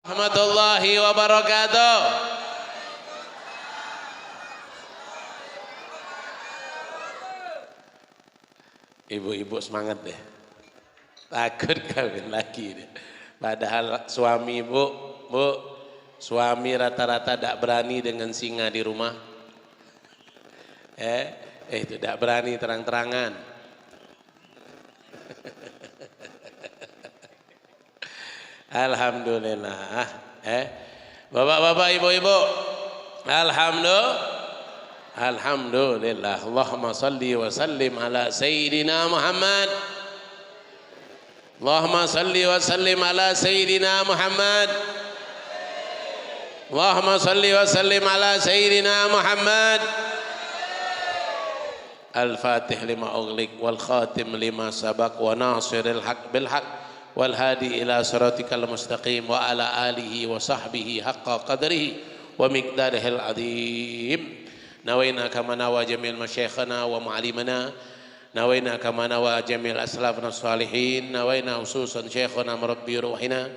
Warahmatullahi wabarakatuh. Ibu-ibu semangat deh. Takut kawin lagi deh. Padahal suami bu, suami rata-rata tidak berani dengan singa di rumah. Itu tidak berani terang-terangan. Alhamdulillah. Bapak-bapak, ibu-ibu, alhamdulillah. Allahumma salli wa sallim ala sayyidina Muhammad. Allahumma salli wa sallim ala sayyidina Muhammad. Allahumma salli wa sallim ala sayyidina Muhammad. Al-Fatih lima ughliq wal khatim lima sabaq wa nasiril haq bil haq wal hadi ila siratikal mustaqim wa ala alihi wa sahbihi haqqa qadrihi wa miqdarihil azim. Nawaina kama nawa jamil masyayikhana wa mu'allimana, nawaina kama nawa jamil aslafna salihin, nawaina khususan syekhana murabbi ruhina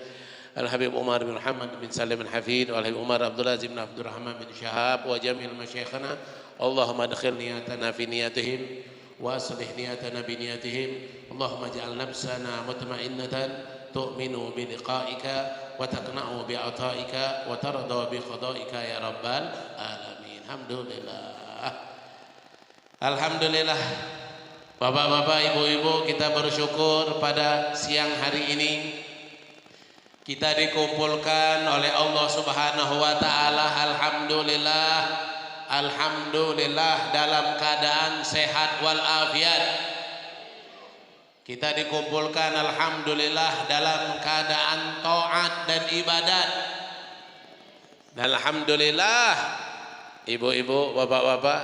Al-Habib Umar bin Muhammad bin Salim bin Hafid wal Habib Umar Abdul Aziz bin Abdurrahman bin Syahab wa jamil masyayikhana. Allahumma adkhil niyatana fi niyatihim wa aslih niyatana bi niyatihim. Allahumma ja'al nafsana mutma'innatan tu'minu bi liqa'ika wa taqna'u bi ata'ika wa tarda bi qada'ika ya rabbal alamin. Alhamdulillah. Alhamdulillah. Bapak-bapak, ibu-ibu, kita bersyukur pada siang hari ini kita dikumpulkan oleh Allah Subhanahu wa taala. Alhamdulillah. Alhamdulillah dalam keadaan sehat wal afiat. Kita dikumpulkan alhamdulillah dalam keadaan taat dan ibadat. Dan alhamdulillah ibu-ibu, bapak-bapak,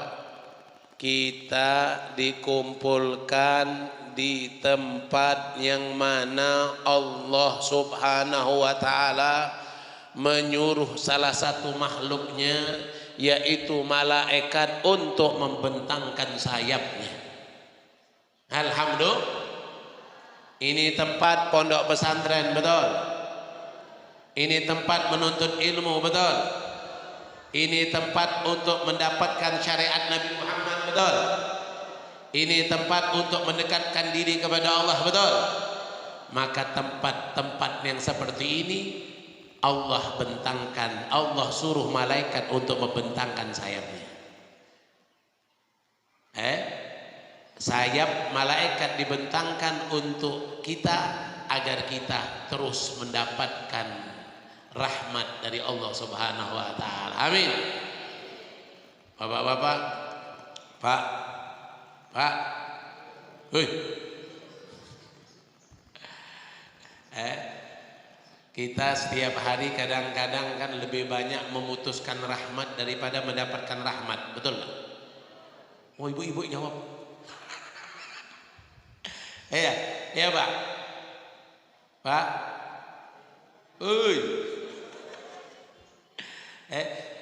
kita dikumpulkan di tempat yang mana Allah Subhanahu wa taala menyuruh salah satu makhluknya, yaitu malaikat, untuk membentangkan sayapnya. Alhamdulillah. Ini tempat pondok pesantren, betul. Ini tempat menuntut ilmu, betul. Ini tempat untuk mendapatkan syariat Nabi Muhammad, betul. Ini tempat untuk mendekatkan diri kepada Allah, betul. Maka tempat-tempat yang seperti ini Allah bentangkan, Allah suruh malaikat untuk membentangkan sayapnya. Sayap malaikat dibentangkan untuk kita agar kita terus mendapatkan rahmat dari Allah Subhanahu wa taala. Amin. Bapak-bapak, Pak. Kita setiap hari kadang-kadang kan lebih banyak memutuskan rahmat daripada mendapatkan rahmat, betul nggak? Oh, ibu-ibu jawab. Iya Pak. Pak.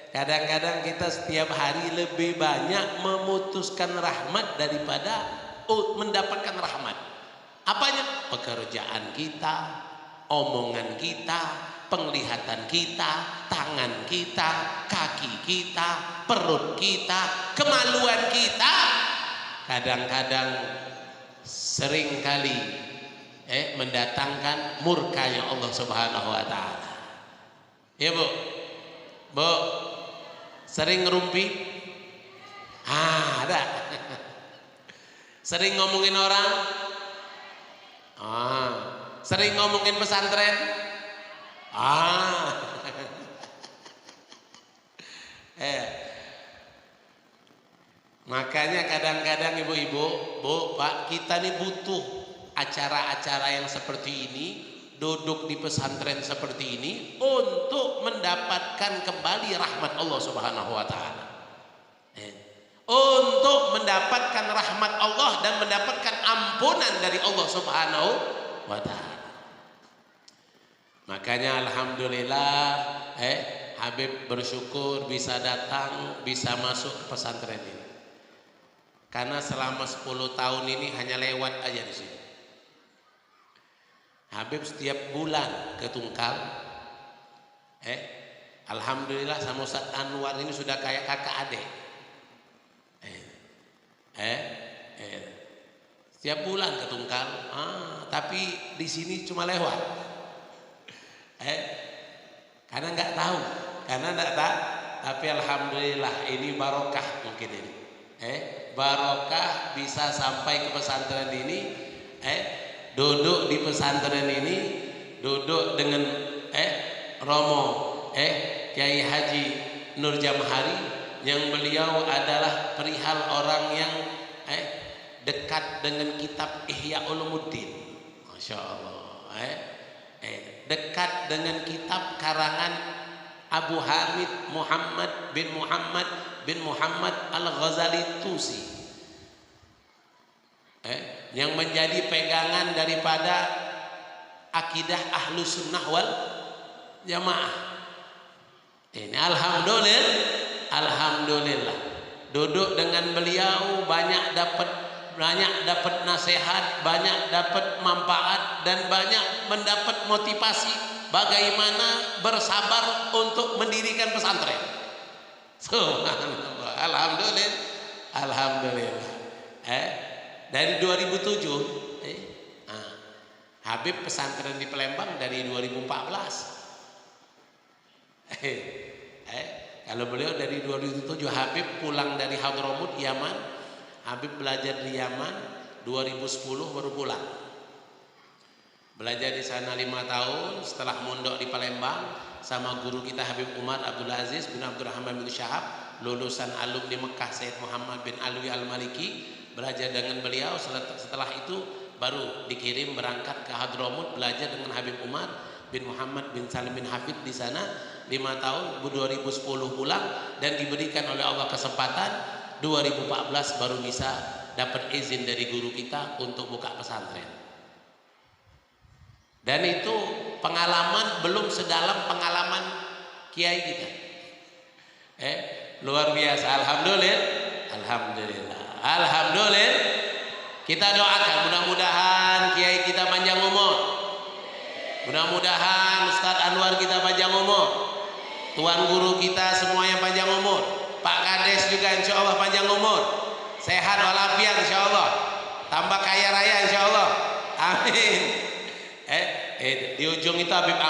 Kadang-kadang kita setiap hari lebih banyak memutuskan rahmat daripada mendapatkan rahmat. Apanya? Pekerjaan kita, omongan kita, penglihatan kita, tangan kita, kaki kita, perut kita, kemaluan kita. Kadang-kadang seringkali mendatangkan murkanya Allah Subhanahu wa taala. Ya Bu. Bu, sering ngerumpi? Ada. Sering ngomongin orang? Sering ngomongin pesantren? Makanya kadang-kadang ibu-ibu, Bu, Pak, kita nih butuh acara-acara yang seperti ini, duduk di pesantren seperti ini untuk mendapatkan kembali rahmat Allah Subhanahu wa taala. Untuk mendapatkan rahmat Allah dan mendapatkan ampunan dari Allah Subhanahu wa taala. Makanya alhamdulillah Habib bersyukur bisa datang, bisa masuk ke pesantren ini. Karena selama 10 tahun ini hanya lewat aja di sini. Habib setiap bulan ke Tungkal Alhamdulillah sama Ustaz Anwar ini sudah kayak kakak adik. Setiap bulan ke Tungkal, tapi di sini cuma lewat. Karena nggak tahu, tapi alhamdulillah ini barokah mungkin ini. Barokah bisa sampai ke pesantren ini, duduk di pesantren ini, duduk dengan Romo Kiai Haji Nur Jamhari yang beliau adalah perihal orang yang dekat dengan kitab Ihya Ulumuddin, Masya Allah, dekat dengan kitab karangan Abu Hamid Muhammad bin Muhammad Al-Ghazali Tusi, yang menjadi pegangan daripada akidah Ahlus Sunnah wal Jamaah. Ini alhamdulillah duduk dengan beliau banyak dapat nasihat, banyak dapat manfaat, dan banyak mendapat motivasi bagaimana bersabar untuk mendirikan pesantren. Subhanallah, alhamdulillah. Dari 2007 Habib pesantren di Palembang dari 2014. Kalau beliau dari 2007, Habib pulang dari Hadramut Yaman. Habib belajar di Yaman 2010 baru pulang. Belajar di sana 5 tahun. Setelah mondok di Palembang sama guru kita Habib Umar Abdul Aziz bin Abdurrahman bin Syahab, lulusan alumni Mekah Sayyid Muhammad bin Alwi Al-Maliki, belajar dengan beliau. Setelah itu baru dikirim berangkat ke Hadramut belajar dengan Habib Umar bin Muhammad bin Salim bin Hafid di sana 5 tahun. 2010 pulang dan diberikan oleh Allah kesempatan 2014 baru bisa dapat izin dari guru kita untuk buka pesantren. Dan itu pengalaman belum sedalam pengalaman kiai kita. Luar biasa. Alhamdulillah. Kita doakan mudah-mudahan kiai kita panjang umur. Mudah-mudahan Ustadz Anwar kita panjang umur. Tuan guru kita semua yang panjang umur. Pak Kades juga insya Allah panjang umur. Sehat walafiat insya Allah. Tambah kaya raya insya Allah. Amin. Di ujung itu Habib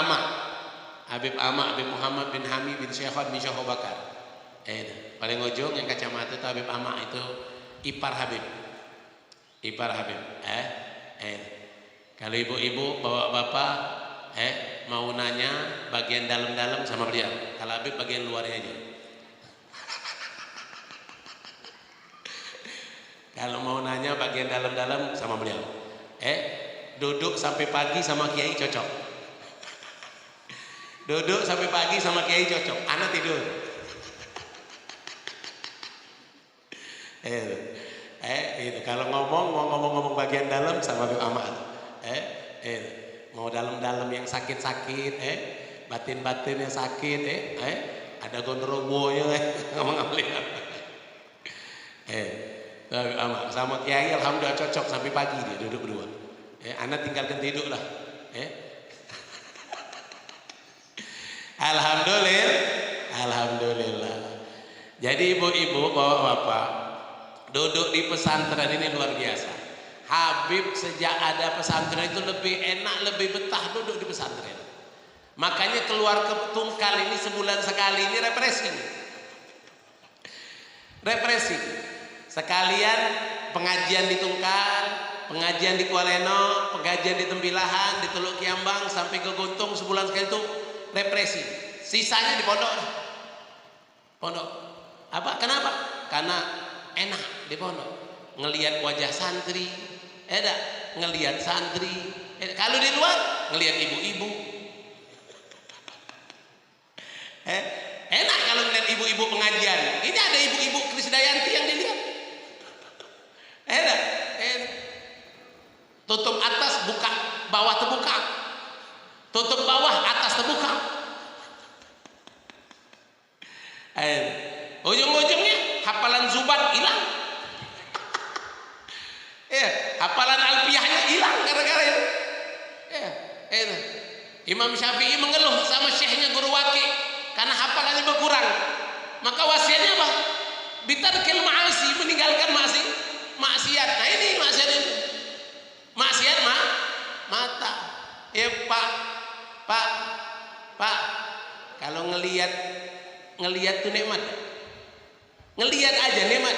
Muhammad bin Hamid bin Syekhon bin Syekh Bakar. Paling ujung yang kacamata itu Habib Amak, itu ipar Habib. Kalau ibu-ibu bapak-bapak mau nanya bagian dalam-dalam sama beliau. Kalau Habib bagian luarnya aja. Kalau mau nanya bagian dalam-dalam sama beliau. Duduk sampai pagi sama kiai cocok. Duduk sampai pagi sama kiai cocok. Anak tidur. Itu kalau ngomong bagian dalam sama Habib Ahmad. Mau dalam-dalam yang sakit-sakit, batin-batin yang sakit, ada gondrowonya, ngomong beliau. Sama kiai alhamdulillah cocok sampai pagi dia duduk berdua. Anak tinggalkan tidur lah. Alhamdulillah. Jadi ibu-ibu, bapak-bapak, duduk di pesantren ini luar biasa. Habib sejak ada pesantren itu lebih enak, lebih betah duduk di pesantren. Makanya keluar ke Tungkal ini sebulan sekali ini represi. Sekalian pengajian di Tungkal, pengajian di Kualeno, pengajian di Tembilahan, di Teluk Kiambang sampai ke Guntung sebulan sekali itu represi. Sisanya di pondok. Kenapa? Karena enak di pondok. Ngelihat wajah santri, ngelihat santri. Kalau di luar ngelihat ibu-ibu. Enak kalau ngelihat ibu-ibu pengajian. Ini ada ibu-ibu Krisdayanti yang dilihat. Tutup atas buka, bawah terbuka. Tutup bawah, atas terbuka. Ujung-ujungnya hafalan Zubat hilang. Hafalan Alfiyahnya hilang gara-gara itu. Imam Syafi'i mengeluh sama syekhnya guru wakil karena kurang. Maka wasiatnya apa? Bitarkil ma'asi, meninggalkan maksiat. Nah ini maksiat ini. Maksiat mata. Ya Pak, kalau ngelihat tuh nikmat. Ngelihat aja nikmat.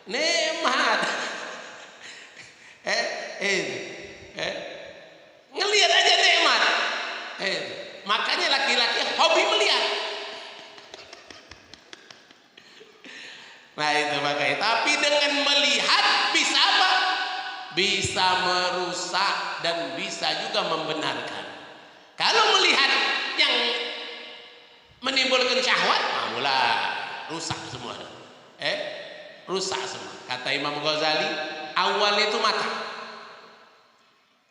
Nikmat. Ngelihat aja nikmat. Makanya laki-laki hobi melihat. Nah itu makanya. Tapi dengan melihat bisa apa? Bisa merusak dan bisa juga membenarkan. Kalau melihat yang menimbulkan syahwat, mulai rusak semua. Rusak semua. Kata Imam Ghazali, awal itu mata.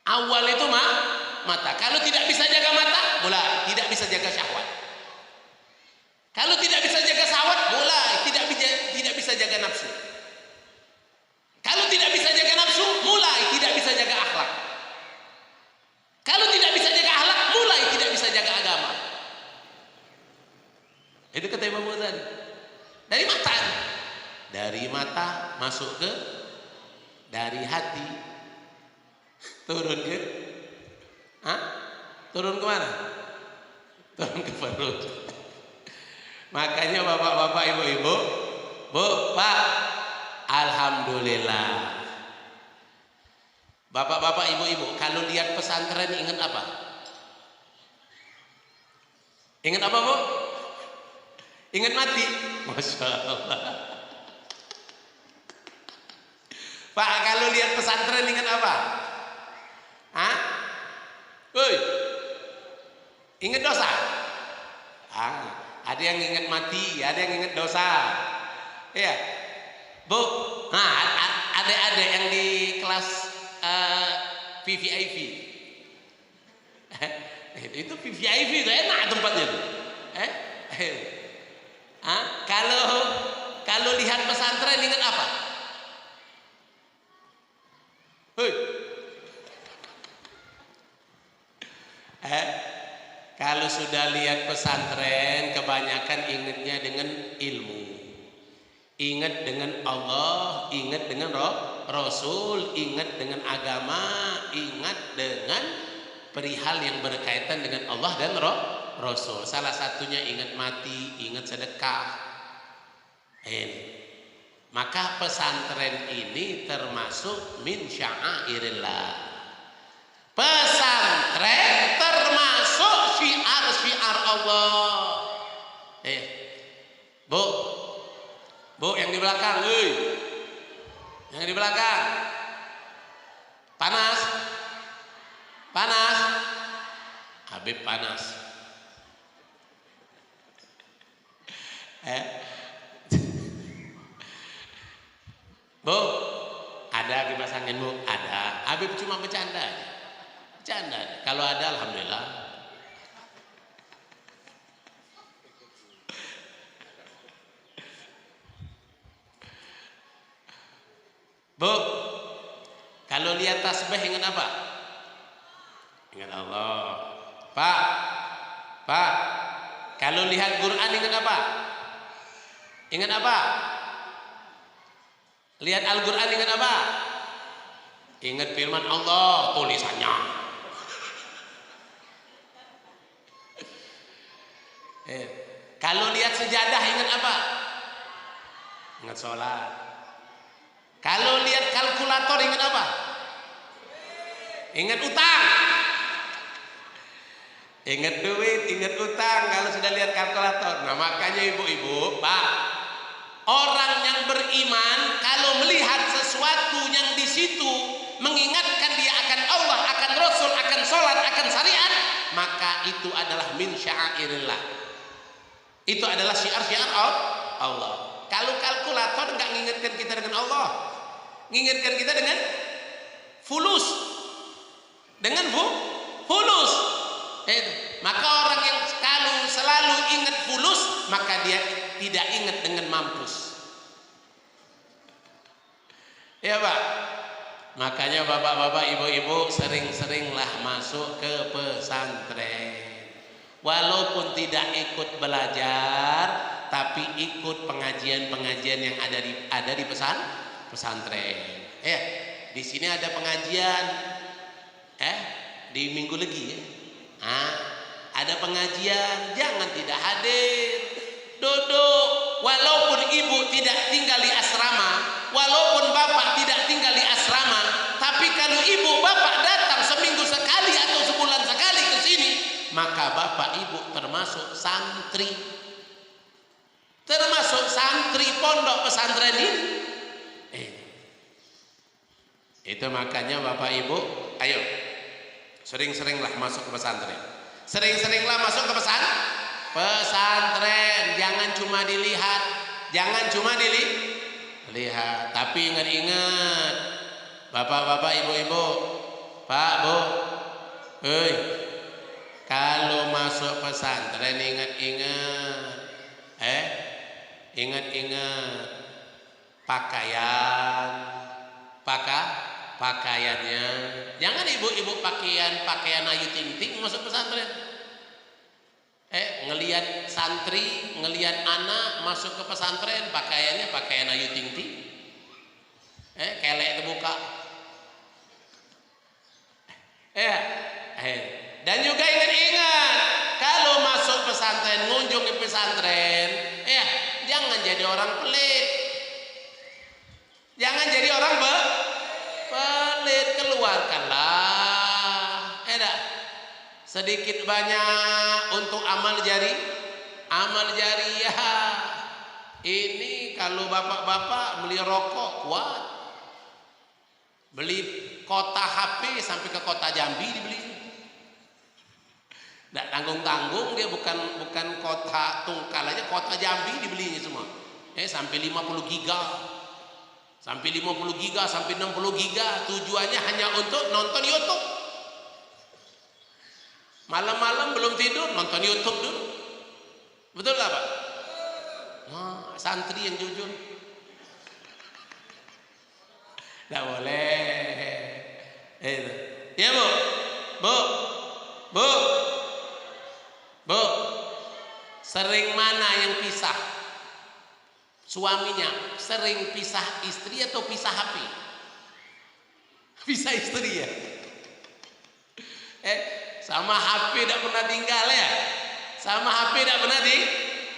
Awal itu mata. Kalau tidak bisa jaga mata, mulai tidak bisa jaga syahwat. Kalau tidak bisa jaga syahwat, mulai tidak bisa jaga nafsu. Kalau tidak bisa jaga nafsu, mulai tidak bisa jaga akhlak. Kalau tidak bisa jaga akhlak, mulai tidak bisa jaga agama. Itu kata Imam Ghazali. Dari mata. Dari mata masuk ke dari hati. Turun ke? Turun ke mana? Turun ke perut. Makanya bapak-bapak, ibu-ibu, Bu, Pak, alhamdulillah. Bapak-bapak, ibu-ibu, kalau lihat pesantren ingat apa? Ingat apa, Bu? Ingat mati? Masya Allah. Pak, kalau lihat pesantren ingat apa? Woi, ingat dosa? Ada yang ingat mati, ada yang ingat dosa. Iya, Bu. Ada yang di kelas VVIP. Itu VVIP itu enak tempatnya tuh. Kalau lihat pesantren ingat apa? Kalau sudah lihat pesantren, kebanyakan ingatnya dengan ilmu, ingat dengan Allah, ingat dengan Rasul, ingat dengan agama, ingat dengan perihal yang berkaitan dengan Allah dan Rasul. Salah satunya ingat mati, ingat sedekah. Maka pesantren ini termasuk min sya'airillah. Pesantren termasuk syiar-syiar Allah. Bu, yang di belakang, yang di belakang, panas, Habib panas. Bu, ada kipas angin, Bu? Ada. Habib cuma bercanda aja. Bercanda. Kalau ada, alhamdulillah. Bu, kalau lihat tasbih ingat apa? Ingat Allah. Pak, kalau lihat Quran ingat apa? Ingat apa? Lihat Al-Quran ingat apa? Ingat firman Allah, tulisannya. Kalau lihat sejadah ingat apa? Ingat sholat. Kalau lihat kalkulator ingat apa? Ingat utang. Ingat duit, ingat utang kalau sudah lihat kalkulator. Nah makanya ibu-ibu, Pak, orang yang beriman kalau melihat sesuatu yang di situ mengingatkan dia akan Allah, akan Rasul, akan sholat, akan syariat, maka itu adalah min sya'airillah. Itu adalah syiar-syiar Allah. Kalau kalkulator nggak mengingatkan kita dengan Allah, mengingatkan kita dengan fulus, dengan fulus. Maka orang yang kalau selalu ingat fulus, maka dia tidak ingat dengan mampus. Ya Pak. Makanya bapak-bapak, ibu-ibu sering-seringlah masuk ke pesantren Walaupun tidak ikut belajar, tapi ikut pengajian-pengajian yang ada di pesantren. Di sini ada pengajian, di minggu lagi ya. Ada pengajian, jangan tidak hadir, duduk. Walaupun ibu tidak tinggal di asrama, walaupun bapak tidak tinggal di asrama, tapi kalau ibu bapak datang seminggu sekali atau sebulan sekali ke sini, maka bapak ibu termasuk santri, pondok pesantren ini. Itu makanya bapak ibu, ayo sering-seringlah masuk ke pesantren, sering-seringlah masuk ke pesantren. Jangan cuma dilihat, tapi ingat-ingat, bapak-bapak, ibu-ibu, pak, bu, kalau masuk pesantren ingat pakaiannya. Jangan ibu-ibu pakaian Ayu Ting Ting masuk pesantren. Ngelihat santri, ngelihat anak masuk ke pesantren, pakaiannya pakaian Ayu Ting Ting. Kelek terbuka. Dan juga ingat, kalau masuk pesantren, ngunjungi pesantren, jangan jadi orang pelit. Jangan jadi orang pelit, keluarkanlah sedikit banyak untuk amal jariah. Ini kalau bapak-bapak beli rokok kuat, beli kota HP sampai ke kota Jambi dibeli. Nggak tanggung-tanggung, dia bukan kota Tungkal aja, kota Jambi dibelinya semua. Sampai 50 giga. Sampai 50 giga, sampai 60 giga. Tujuannya hanya untuk nonton YouTube. Malam-malam belum tidur, nonton YouTube dulu. Betul gak Pak? Santri yang jujur. Nggak boleh. Ya Bu, sering mana yang pisah? Suaminya sering pisah istri atau pisah HP? Pisah istri ya? Sama HP tidak pernah tinggal ya? Sama HP tidak pernah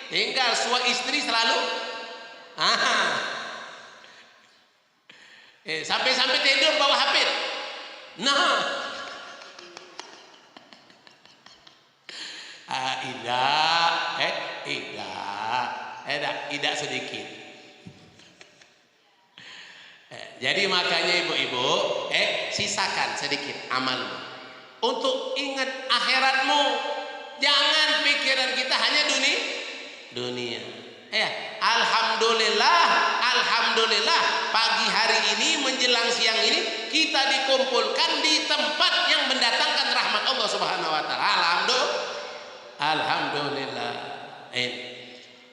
tinggal. Istri selalu sampai tidur bawa HP. Tidak sedikit. Jadi makanya ibu-ibu, sisakan sedikit amalmu untuk ingat akhiratmu. Jangan pikiran kita hanya dunia. Alhamdulillah pagi hari ini menjelang siang ini kita dikumpulkan di tempat yang mendatangkan rahmat Allah Subhanahu wa taala. Alhamdulillah.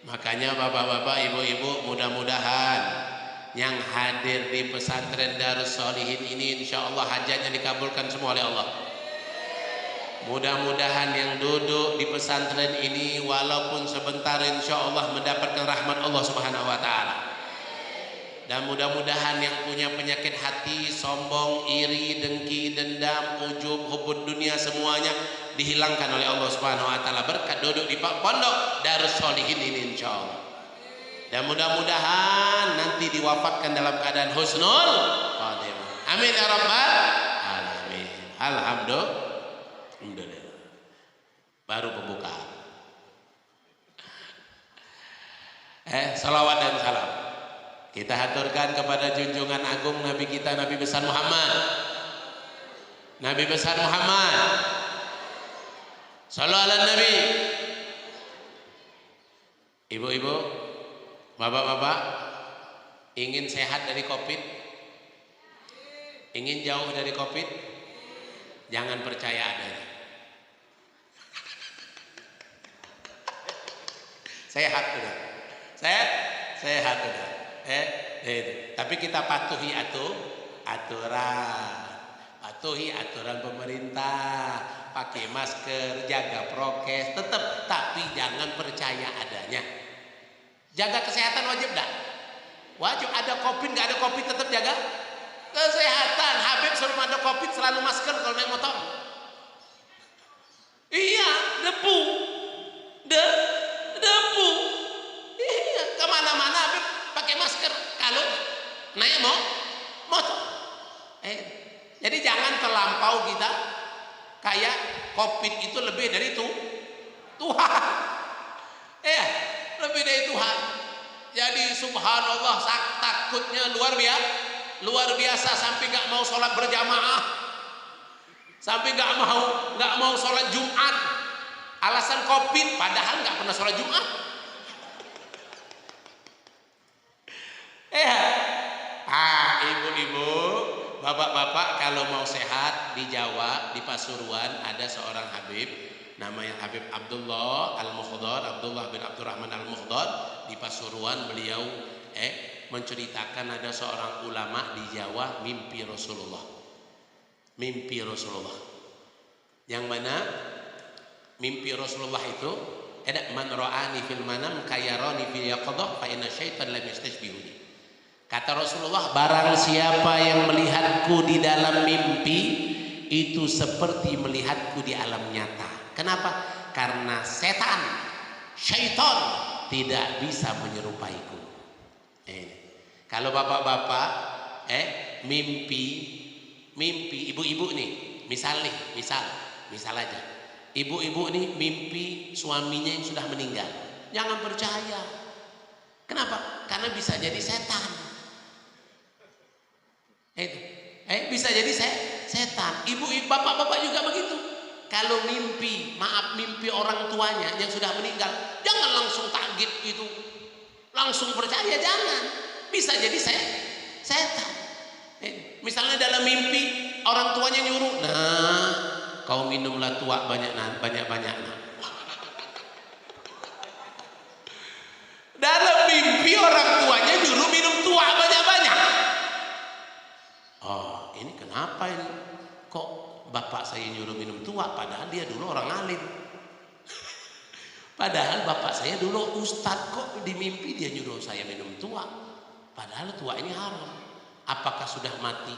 Makanya bapak-bapak, ibu-ibu, mudah-mudahan yang hadir di pesantren Darus Sholihin ini insyaallah hajatnya dikabulkan semua oleh Allah. Mudah-mudahan yang duduk di pesantren ini walaupun sebentar insyaallah mendapatkan rahmat Allah Subhanahu wa taala. Dan mudah-mudahan yang punya penyakit hati, sombong, iri, dengki, dendam, ujub, hubud dunia semuanya dihilangkan oleh Allah Subhanahu wa taala berkat duduk di pondok Darus Sholihin ini insyaallah. Dan mudah-mudahan nanti diwafatkan dalam keadaan husnul khatimah. Amin ya rabbal alamin. Alhamdulillah. Baru pembukaan. Salawat dan salam kita haturkan kepada junjungan agung Nabi kita, Nabi besar Muhammad. Nabi besar Muhammad. Sallallahu alaihi Nabi. Ibu-ibu, bapak-bapak, ingin sehat dari Covid? Ingin jauh dari Covid? Jangan percaya adanya. Sehat udah. Sehat udah. Tapi kita patuhi aturan pemerintah, pakai masker, jaga prokes, tetap, tapi jangan percaya adanya. Jaga kesehatan wajib dah. Wajib, ada COVID nggak ada COVID tetap jaga kesehatan. Habib suruh ada COVID selalu masker kalau naik motor. Iya, debu, debu. Iya, kemana-mana Habib pakai masker kalau naik motor. Jadi jangan terlampau kita kayak COVID itu lebih dari itu Tuhan. Lebih dari Tuhan. Jadi subhanallah takutnya luar biasa sampai nggak mau sholat berjamaah, sampai nggak mau sholat Jumat, alasan COVID, padahal nggak pernah sholat Jumat. Ibu-ibu, bapak-bapak, kalau mau sehat di Jawa, di Pasuruan ada seorang Habib namanya Habib Abdullah Al-Mukhdar, Abdullah bin Abdurrahman Al-Mukhdar. Di Pasuruan beliau menceritakan ada seorang ulama di Jawa mimpi Rasulullah. Mimpi Rasulullah. Yang mana mimpi Rasulullah itu ada man ra'ani fil manam kayarani fil yaqadha fa inna syaitan lam yastashbihuni. Kata Rasulullah, barang siapa yang melihatku di dalam mimpi itu seperti melihatku di alam nyata. Kenapa? Karena syaitan tidak bisa menyerupaiku. Kalau bapak-bapak mimpi ibu-ibu nih, misal aja, ibu-ibu nih mimpi suaminya yang sudah meninggal, jangan percaya. Kenapa? Karena bisa jadi setan. Bisa jadi setan. Ibu-ibu, bapak-bapak juga begitu. Kalau mimpi orang tuanya yang sudah meninggal, jangan langsung target gitu, langsung percaya, jangan. Bisa jadi setan. Misalnya dalam mimpi orang tuanya nyuruh, nah kau minumlah tua banyak-banyak. Dalam mimpi orang tuanya nyuruh minum tua banyak-banyak. Oh, ini kenapa ini? Kok bapak saya nyuruh minum tua, padahal dia dulu orang alim. Padahal bapak saya dulu ustadz, kok di mimpi dia nyuruh saya minum tua, padahal tua ini haram. Apakah sudah mati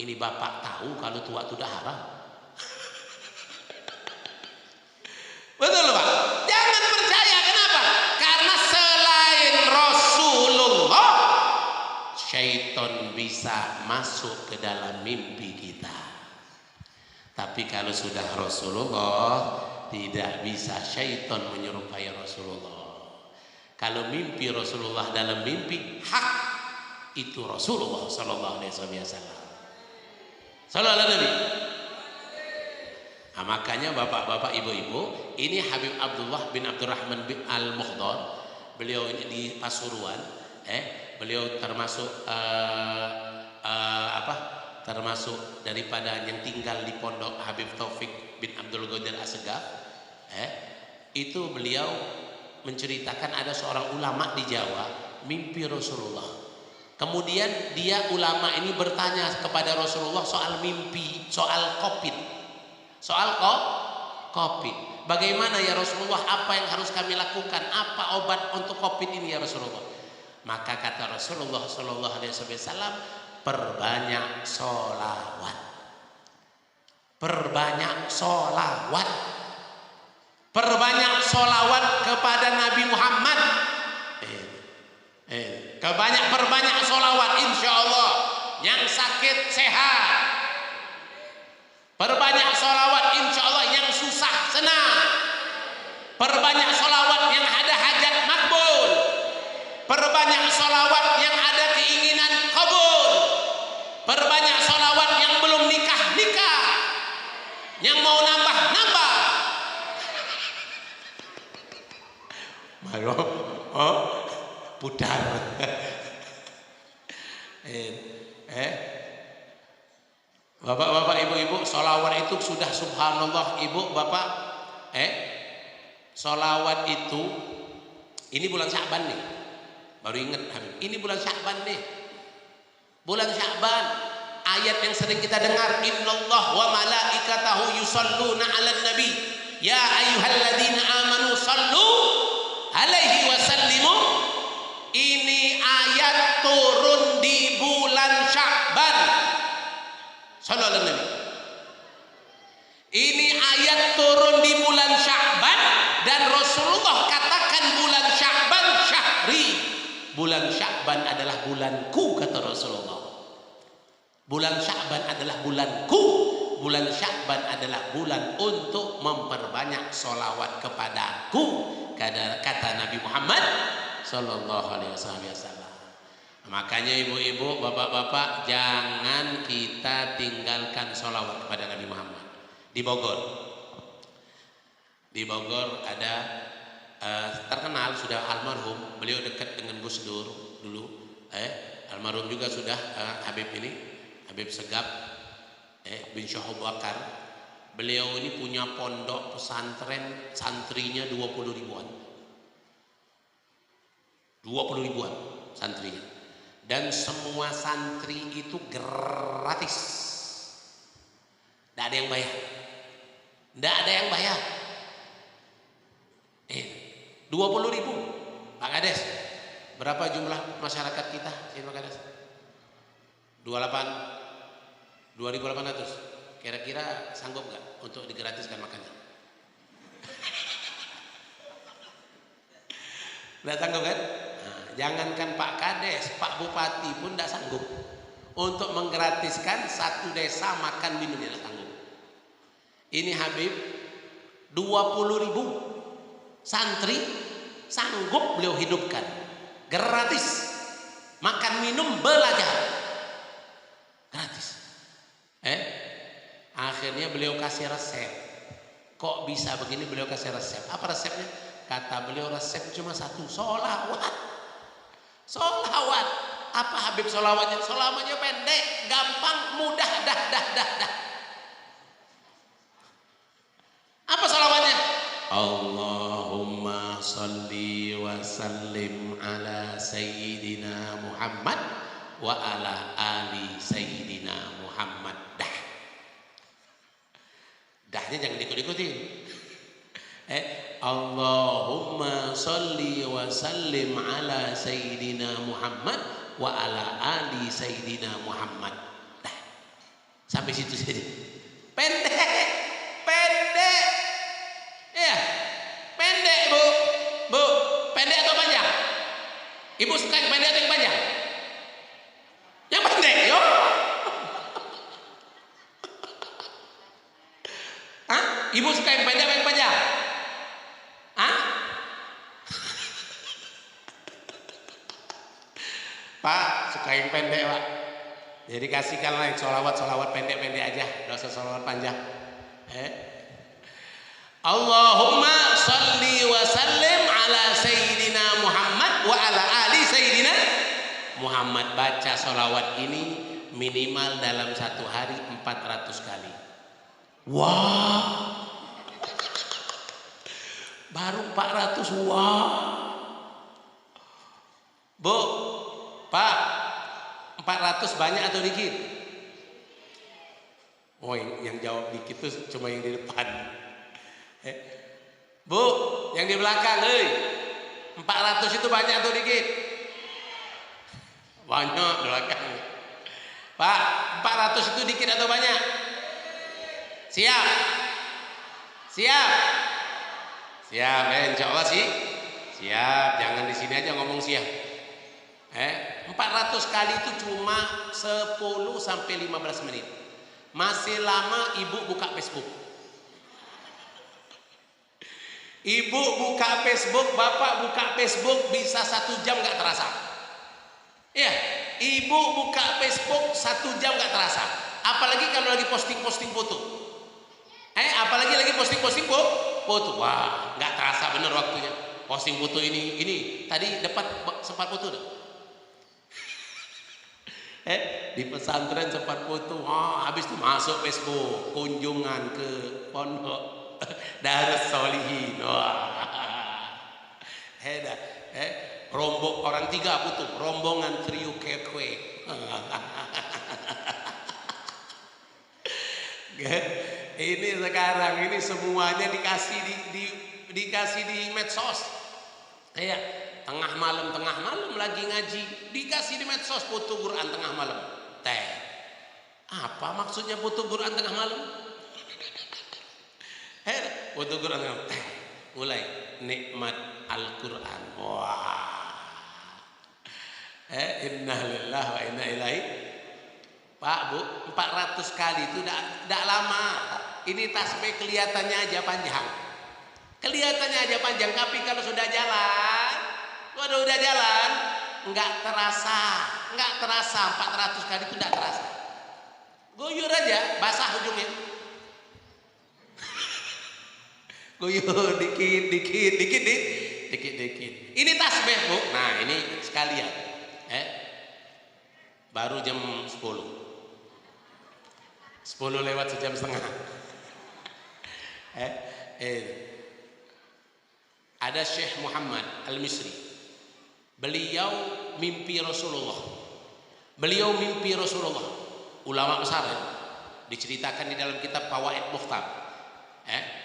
ini bapak tahu kalau tua itu udah haram? Betul Pak? Jangan percaya. Kenapa? Karena selain Rasulullah, syaitan bisa masuk ke dalam mimpi kita. Tapi kalau sudah Rasulullah, tidak bisa syaitan menyerupai Rasulullah. Kalau mimpi Rasulullah dalam mimpi hak, itu Rasulullah sallallahu alaihi wasallam. Sallallahu alaihi wasallam. Nah, makanya bapak-bapak, ibu-ibu, ini Habib Abdullah bin Abdurrahman bin Al-Mukhdar. Beliau ini di Pasuruan, beliau termasuk termasuk daripada yang tinggal di pondok Habib Taufik bin Abdul Qadir Assegaf. Itu beliau menceritakan ada seorang ulama di Jawa mimpi Rasulullah. Kemudian dia ulama ini bertanya kepada Rasulullah soal mimpi, soal COVID. Soal COVID. Bagaimana ya Rasulullah, apa yang harus kami lakukan? Apa obat untuk COVID ini ya Rasulullah? Maka kata Rasulullah sallallahu alaihi wasallam, perbanyak sholawat. Perbanyak sholawat. Perbanyak sholawat kepada Nabi Muhammad. Perbanyak sholawat, insya Allah yang sakit sehat. Perbanyak sholawat, insya Allah yang susah senang. Perbanyak sholawat yang ada hajat makbul. Perbanyak sholawat yang ada keinginan kabul. Perbanyak sholawat yang belum nikah, yang mau nambah. Malu, pudar. Bapak-bapak, ibu-ibu, sholawat itu sudah subhanallah, ibu, bapak, sholawat itu, ini bulan Sya'ban nih, baru ingat Habib, ini bulan Sya'ban nih, bulan Sya'ban, ayat yang sering kita dengar, innallah wa malaikatahu yusalluna 'alan nabi ya ayyuhalladzina amanu sallu alaihi wa sallimu. Ini ayat turun di bulan Sya'ban. Sallallahu alaihi. Ini ayat turun di bulan Sya'ban dan Rasulullah katakan bulan Sya'ban syahri. Bulan Sya'ban adalah bulanku, kata Rasulullah. Bulan Sya'ban adalah bulanku. Bulan Sya'ban adalah bulan untuk memperbanyak sholawat kepadaku, kata Nabi Muhammad sallallahu alaihi wasallam. Makanya ibu-ibu, bapak-bapak, jangan kita tinggalkan sholawat kepada Nabi Muhammad. Di Bogor ada terkenal sudah almarhum, beliau dekat dengan Gus Dur dulu, almarhum juga sudah Habib Segap bin Syekh Abu Bakar. Beliau ini punya pondok pesantren, santrinya 20 ribuan santrinya, dan semua santri itu gratis, tidak ada yang bayar, 20 ribu. Pak Kades, berapa jumlah masyarakat kita di Pak Kades? 2.800. Kira-kira sanggup nggak untuk digratiskan makannya? Nggak sanggup kan? Nah, jangankan Pak Kades, Pak Bupati pun tidak sanggup untuk menggratiskan satu desa makan minum, tidak sanggup. Ini Habib 20 ribu santri sanggup beliau hidupkan gratis, makan minum belajar gratis. Akhirnya beliau kasih resep. Kok bisa begini? Beliau kasih resep. Apa resepnya? Kata beliau, resep cuma satu, sholawat. Apa Habib sholawatnya? Sholawatnya pendek, gampang, mudah, dah. Apa sholawatnya? Allahumma salli wa sallim ala sayyidina Muhammad wa ala ali sayyidina Muhammad. Dahnya jangan ikut-ikutin. Allahumma salli wa sallim ala sayyidina Muhammad wa ala ali sayyidina Muhammad. Dah. Sampai situ saja. Pendek. Iya. Pendek, Bu. Bu, pendek atau panjang? Ibu suka yang pendek atau yang panjang? Yang pendek, yo. Ibu suka yang pendek atau yang panjang? Pak, suka yang pendek, Pak. Jadi kasihkanlah yang sholawat pendek-pendek aja, tidak usah sholawat panjang. Allahumma salli wa sallim ala sayyidina Muhammad wa ala ali sayyidina Muhammad. Baca sholawat ini minimal dalam satu hari 400 kali. Wah, baru 400. Wah, Bu, Pak, 400 banyak atau dikit? Oh, yang jawab dikit tuh cuma yang di depan. Bu, yang di belakang, 400 itu banyak atau dikit? Banyak di belakang. Pak, 400 itu dikit atau banyak? Siap? Insya Allah sih siap. Jangan di sini aja ngomong siap. 400 kali itu cuma 10 sampai 15 menit. Masih lama ibu buka Facebook. Ibu buka Facebook, bapak buka Facebook bisa 1 jam gak terasa. Iya, ibu buka Facebook 1 jam gak terasa. Apalagi kalau lagi posting foto. Apalagi lagi posting foto. Wah, nggak terasa bener waktunya. Posting foto ini tadi dapat sempat foto dah. Di pesantren sempat foto. Habis itu masuk Facebook, kunjungan ke pondok Darus Solihin. Rombong orang 3 foto, rombongan trio kekwe. Ini sekarang ini semuanya dikasih di medsos. Ya, tengah malam lagi ngaji, dikasih di medsos foto Quran tengah malam. Apa maksudnya foto Quran tengah malam? Foto Quran tengah malam. Mulai nikmat Al-Quran. Wah. Inna lillahi wa inna ilaihi. Pak Bu, 400 kali itu tidak lama. Ini tasbih kelihatannya aja panjang. Kelihatannya aja panjang, tapi kalau sudah jalan, nggak terasa. 400 kali itu nggak terasa. Guyur aja, basah ujungnya. Guyur dikit. Ini tasbih Bu. Nah ini sekalian. Baru jam 10 lewat sejam setengah. Ada Syekh Muhammad Al-Misri. Beliau mimpi Rasulullah. Ulama besar ya? Diceritakan di dalam kitab Fawaid Mukhtar.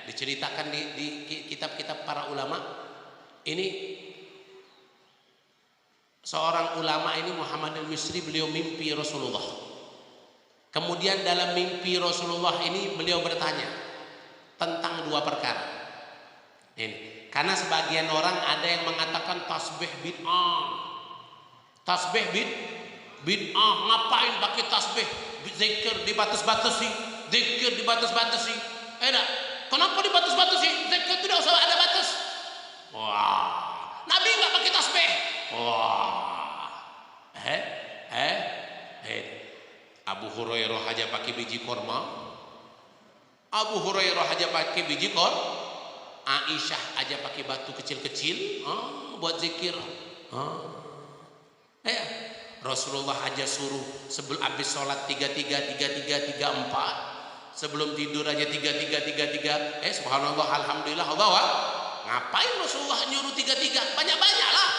Diceritakan di kitab-kitab para ulama. Ini seorang ulama ini Muhammad Al-Misri, beliau mimpi Rasulullah. Kemudian dalam mimpi Rasulullah ini beliau bertanya tentang dua perkara. Ini karena sebagian orang ada yang mengatakan tasbih bid'ah. Tasbih bid'ah, ngapain pakai tasbih? Zikir dibatas-batasi. Kenapa dibatas-batasi? Zikir tidak usah ada batas. Wah, Nabi nggak pakai tasbih. Wah, Abu Hurairah aja pakai biji korma. Aisyah aja pakai batu kecil-kecil buat zikir. Rasulullah aja suruh sebelum habis sholat 33, 34. Sebelum tidur aja 33. Subhanallah, alhamdulillah, Allah. Ngapain Rasulullah nyuruh 33? Banyak-banyak lah.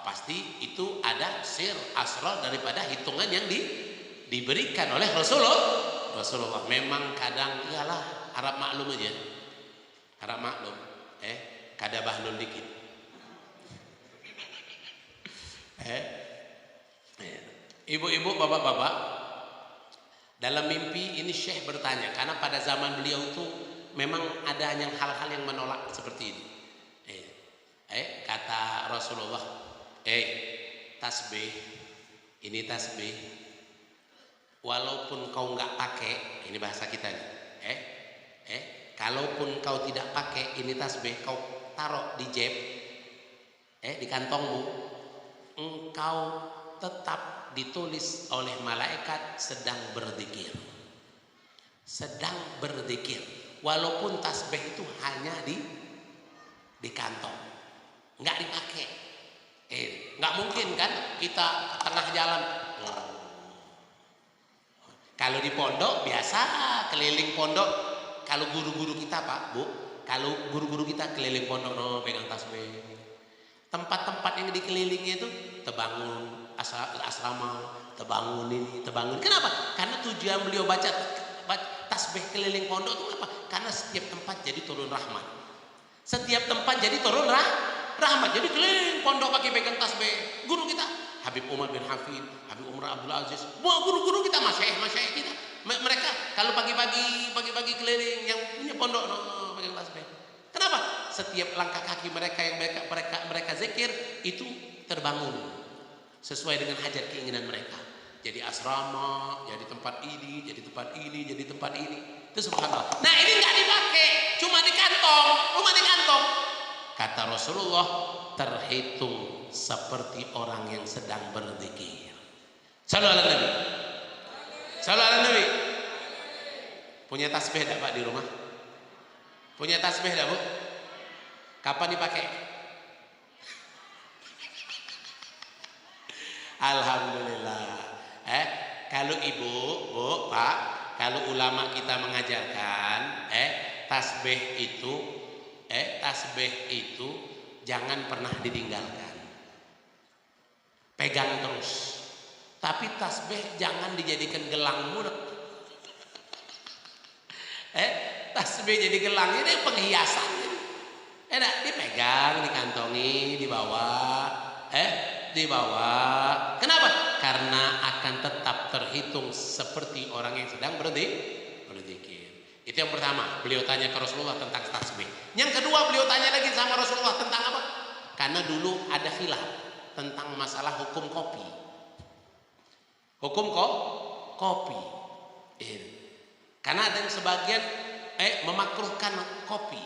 Pasti itu ada sir asrar daripada hitungan yang diberikan oleh Rasulullah. Memang kadang iyalah Arab maklum aja. Kada bahlul dikit. Ibu-ibu, bapak-bapak, dalam mimpi ini Syekh bertanya, karena pada zaman beliau itu memang ada hal-hal yang menolak seperti ini. Kata Rasulullah, tasbih, ini tasbih, walaupun kau nggak pakai, ini bahasa kita nih, kalaupun kau tidak pakai ini tasbih, kau taruh di jeb, di kantongmu, engkau tetap ditulis oleh malaikat sedang berzikir. Walaupun tasbih itu hanya di kantong, nggak dipakai. Nggak mungkin kan kita tengah jalan. Kalau di pondok biasa keliling pondok, kalau guru-guru kita Pak Bu, kalau guru-guru kita keliling pondok pegang tasbih. Tempat-tempat yang dikelilingi itu terbangun asrama, terbangun ini, terbangun. Kenapa? Karena tujuan beliau baca tasbih keliling pondok itu apa? Karena setiap tempat jadi turun rahmat. Jadi keliling pondok pakai pegang tasbih. Guru kita Habib Umar bin Hafid, Habib Umar Abdul Aziz, guru-guru kita, masyayikh kita. Mereka kalau pagi-pagi keliling yang punya pondok pegang tasbih. Kenapa? Setiap langkah kaki mereka yang mereka zikir itu terbangun sesuai dengan hajat keinginan mereka. Jadi asrama, jadi tempat ini, jadi tempat ini, jadi tempat ini. Itu subhanallah. Nah ini nggak dipakai, cuma di kantong. Kata Rasulullah, terhitung seperti orang yang sedang berzikir. Sallallahu alaihi Nabi. Punya tasbih enggak Pak di rumah? Punya tasbih enggak Bu? Kapan dipakai? Alhamdulillah. Kalau ibu, Bu, Pak, kalau ulama kita mengajarkan, tasbih itu jangan pernah ditinggalkan. Pegang terus. Tapi tasbih jangan dijadikan gelangmu. Tasbih jadi gelang ini penghiasan. Enak dipegang, dikantongi, dibawa, dibawa. Kenapa? Karena akan tetap terhitung seperti orang yang sedang berzikir. Itu yang pertama, beliau tanya ke Rasulullah tentang tasbih. Yang kedua, beliau tanya lagi sama Rasulullah tentang apa? Karena dulu ada khilaf tentang masalah hukum kopi. Hukum kopi. Karena ada yang sebagian memakruhkan kopi.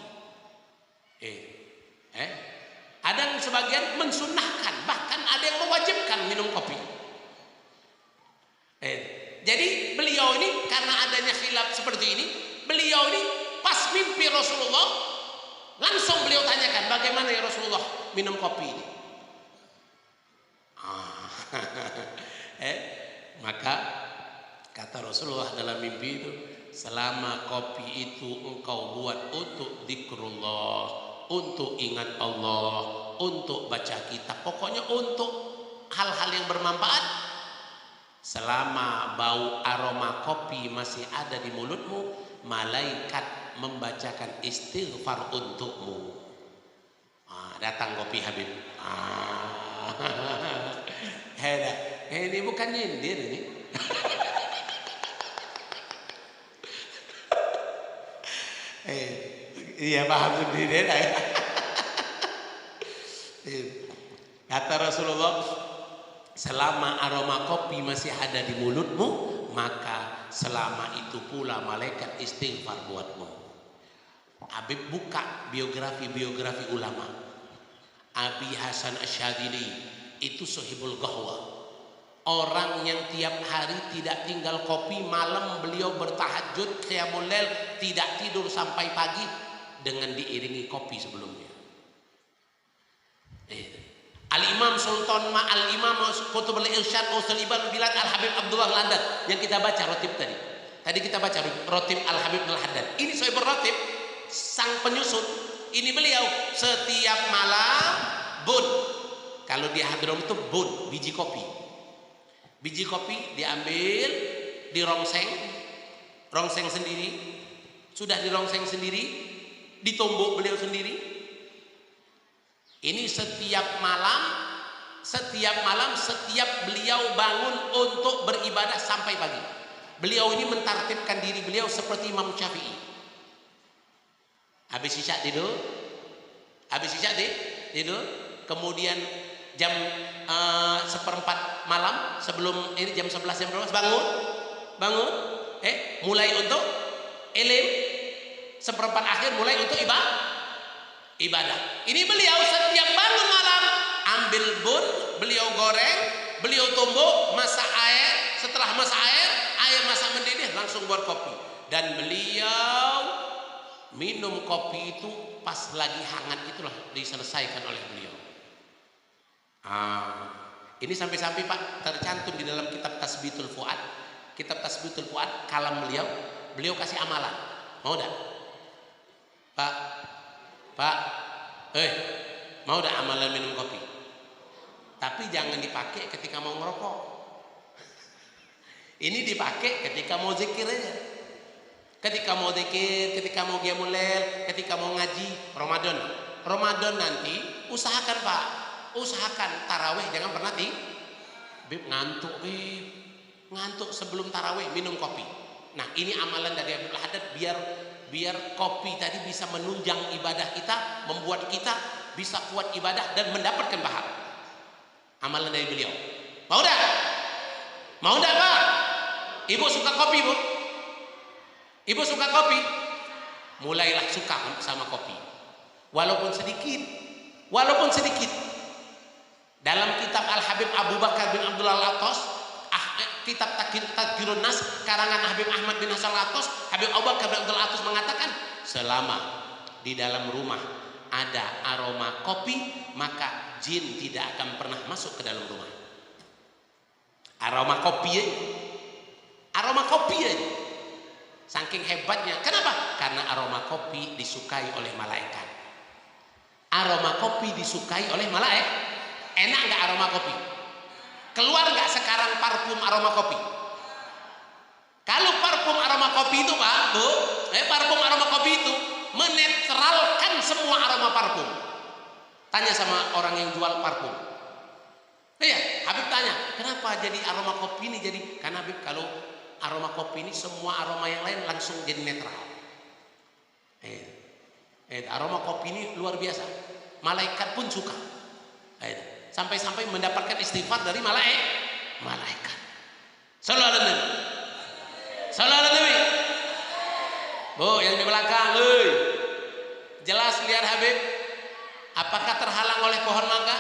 Ada yang sebagian mensunnahkan, bahkan ada yang mewajibkan minum kopi. Jadi beliau ini karena adanya khilaf seperti ini, beliau ini pas mimpi Rasulullah langsung beliau tanyakan, bagaimana ya Rasulullah minum kopi ini? Maka kata Rasulullah dalam mimpi itu, selama kopi itu engkau buat untuk zikrullah, untuk ingat Allah, untuk baca kitab, pokoknya untuk hal-hal yang bermanfaat, selama bau aroma kopi masih ada di mulutmu, malaikat membacakan istighfar untukmu. Datang kopi Habib. Ini bukan nyindir ini. Iya paham sendiri ya. Kata Rasulullah, selama aroma kopi masih ada di mulutmu, maka selama itu pula malaikat istighfar buatmu. Habib buka biografi ulama. Abi Hasan Asyadili itu sahibul qahwa. Orang yang tiap hari tidak tinggal kopi, malam beliau bertahajud, qiyamul lail, tidak tidur sampai pagi dengan diiringi kopi sebelumnya. Al-Imam Sultan Al-Imam Qutbul Irsyad Utsaliban bilang Al-Habib Abdullah Al-Haddad yang kita baca rotib tadi. Tadi kita baca rotib Al-Habib Al-Haddad. Ini Sohibul Rotib, sang penyusun. Ini beliau setiap malam bun. Kalau di Hadrom itu bun, biji kopi. Biji kopi diambil, rongseng sendiri. Sudah dirongseng sendiri, ditumbuk beliau sendiri. Ini setiap malam setiap beliau bangun untuk beribadah sampai pagi. Beliau ini mentartibkan diri beliau seperti Imam Syafi'i. Habis isya tidur, kemudian jam 1/4 malam sebelum ini jam 11 jam 12 bangun, mulai untuk ilim, 1/4 akhir mulai untuk ibadah. Ini beliau setiap bangun malam ambil bun, beliau goreng, beliau tumbuk, masak air, setelah masak air masak mendidih langsung buat kopi. Dan beliau minum kopi itu pas lagi hangat itulah diselesaikan oleh beliau. Ini sampai-sampai Pak tercantum di dalam kitab Tasbitul Fuad. Kitab Tasbitul Fuad kalam beliau kasih amalan. Mau dah? Pak, mau dah amalan minum kopi? Tapi jangan dipakai ketika mau ngerokok. Ini dipakai ketika mau zikir aja. Ketika mau zikir, ketika mau qiyamul lail, ketika mau ngaji. Ramadan nanti usahakan Pak, usahakan tarawih jangan pernah ngantuk sebelum tarawih minum kopi. Nah ini amalan dari Abdul Haddad biar kopi tadi bisa menunjang ibadah kita, membuat kita bisa kuat ibadah dan mendapatkan pahala. Amalan dari beliau. Mau dah Pak? Ibu suka kopi Bu? Ibu suka kopi? Mulailah suka sama kopi. Walaupun sedikit. Dalam kitab Al-Habib Abu Bakar bin Abdullah Al-Atos, kitab Tadhkirun Nas karangan Habib Ahmad bin Hasan Al-Atos, Habib Abu Bakar bin Abdullah Al-Atos mengatakan, selama di dalam rumah ada aroma kopi, maka jin tidak akan pernah masuk ke dalam rumah. Aroma kopi aja. Saking hebatnya. Kenapa? Karena aroma kopi disukai oleh malaikat. Aroma kopi disukai oleh malaikat. Enak nggak aroma kopi? Keluar nggak sekarang parfum aroma kopi? Kalau parfum aroma kopi itu Pak, Bu, parfum aroma kopi itu menetralkan semua aroma parfum. Tanya sama orang yang jual parfum. Iya, Habib tanya, kenapa jadi aroma kopi ini jadi? Karena Habib kalau aroma kopi ini semua aroma yang lain langsung jadi netral. Aroma kopi ini luar biasa. Malaikat pun suka. Sampai-sampai mendapatkan istighfar dari malaikat. Sallallahu alaihi wasallam. Sallallahu alaihi wasallam. Bu, yang di belakang, jelas lihat Habib. Apakah terhalang oleh pohon mangga?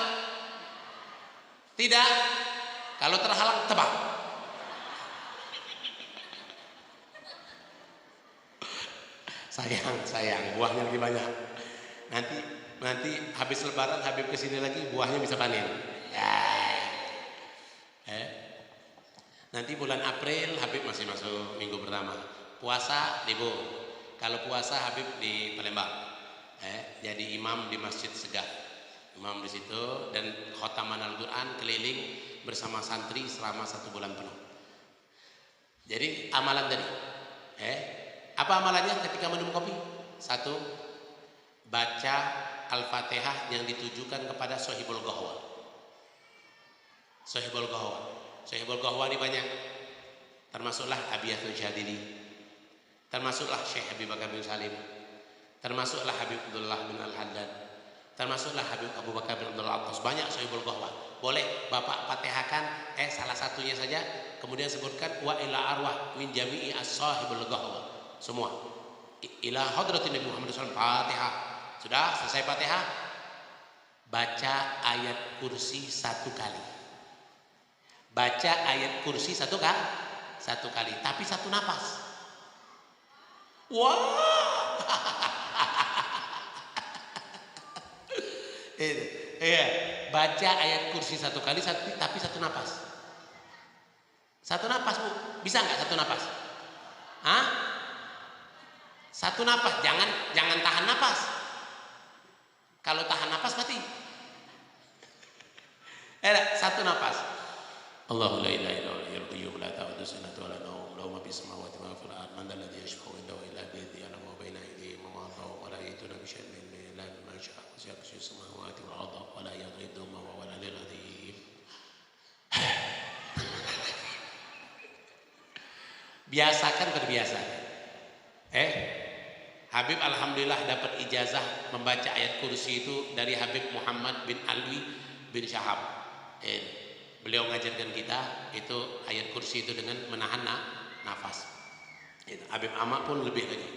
Tidak. Kalau terhalang tebang. Sayang, buahnya lebih banyak. Nanti habis lebaran Habib kesini lagi buahnya bisa panen. Nanti bulan April Habib masih masuk minggu pertama. Puasa Ibu. Kalau puasa Habib di Palembang. Jadi imam di Masjid Segah. Imam di situ dan khotaman Al-Quran keliling bersama santri selama 1 bulan penuh. Jadi amalan tadi. Apa amalannya ketika minum kopi? 1, baca Al-Fatihah yang ditujukan kepada Sohibul Ghahwa. Sohibul Ghahwa. Sohibul Ghahwa ini banyak. Termasuklah Abiyatul Jadili. Termasuklah Syekh Habib Bakar bin Salim. Termasuklah Habib Abdullah bin Al-Haddad. Termasuklah Habib Abu Bakar bin Abdul Abbas. Banyak Sohibul Ghahwa. Boleh Bapak fatihahkan salah satunya saja. Kemudian sebutkan wa ila arwah min jami'i as-sahibul Ghahwa. Semua ila hadratin Nabi Muhammad SAW. Fatihah. Sudah selesai Fatihah, baca ayat kursi 1 kali. Baca ayat kursi 1 kali, tapi 1 napas. Wah. Iya, baca ayat kursi 1 kali tapi 1 napas. 1 napas, Bu. Bisa nggak 1 napas? 1 napas, jangan tahan napas. Kalau tahan napas mati. 1 napas. Allahu la ilaha illa huwal qayyum la ta'khudhuhu sinatun wa la nawm lahu ma fis samawati wa ma fil ardi man dhal ladzi yashfa'u indahu illa bi idhnihi ya'lamu ma bayna aydihim wa ma khalfahum wa la yuhituna bi shay'in min ilmihi illa bima sha'a wasi'a kursiyuhu samawati wal arda wa la yaghidduhu ma huwa al-'aliyyul 'azim. Biasakan berbiasa. Habib alhamdulillah dapat ijazah membaca ayat kursi itu dari Habib Muhammad bin Alwi bin Syahab. Beliau mengajarkan kita itu ayat kursi itu dengan menahan nafas. Habib Amak pun lebih lagi.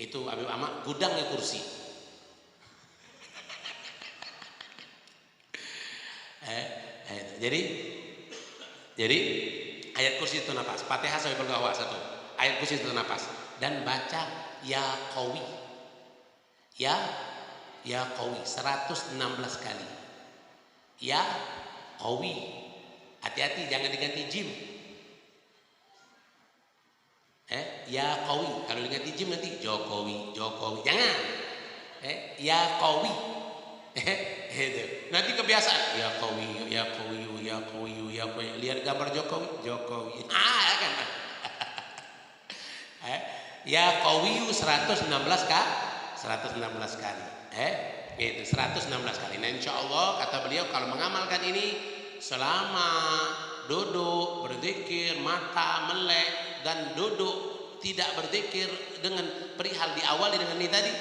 Itu Habib Amak gudangnya kursi. Jadi ayat kursi itu nafas. Fatihah sampai bergawa 1. Ayat kursi itu nafas. Dan baca ya qawi. Ya qawi 116 kali. Ya qawi. Hati-hati jangan diganti jim. Ya qawi. Kalau diganti jim nanti Jokowi. Jangan. Ya qawi. Nanti kebiasaan. Ya qawi. Lihat gambar Jokowi. Kan. Ya qawiyu 116 kali. Itu 116 kali. Nah insyaallah kata beliau kalau mengamalkan ini selama duduk berzikir, mata melek dan duduk tidak berzikir dengan perihal diawali dengan ini tadi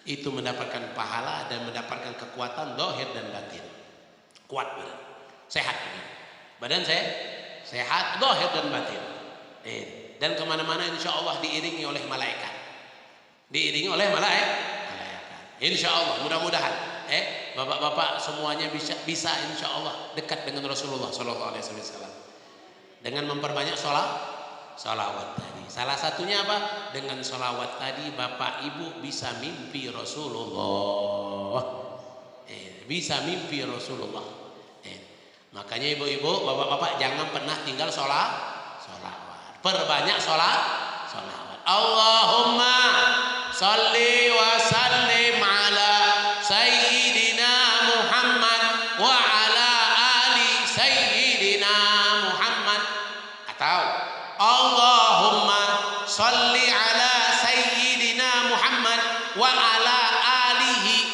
itu mendapatkan pahala dan mendapatkan kekuatan zahir dan batin. Kuat badan. Sehat badan sehat zahir dan batin. Dan kemana-mana insya Allah diiringi oleh malaikat. Insya Allah mudah-mudahan bapak-bapak semuanya bisa insya Allah dekat dengan Rasulullah SAW dengan memperbanyak sholawat tadi. Salah satunya apa? Dengan sholawat tadi bapak ibu bisa mimpi Rasulullah. Bisa mimpi Rasulullah. Makanya ibu-ibu, bapak-bapak jangan pernah tinggal sholawat. Perbanyak sholawat. Allahumma sholli wa sallim ala sayyidina Muhammad wa ala ali sayyidina Muhammad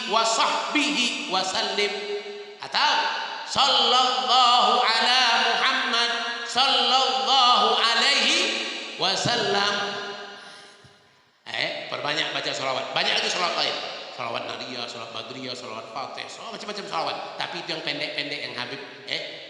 wa sahbihi wasallim, atau sallallahu ala Muhammad sallallahu alaihi wasallam. Perbanyak baca sholawat. Banyak lagi sholawat lain, sholawat nariyah, sholawat badriyah, sholawat fatih, sholawat macam-macam sholawat. Tapi itu yang pendek-pendek yang Habib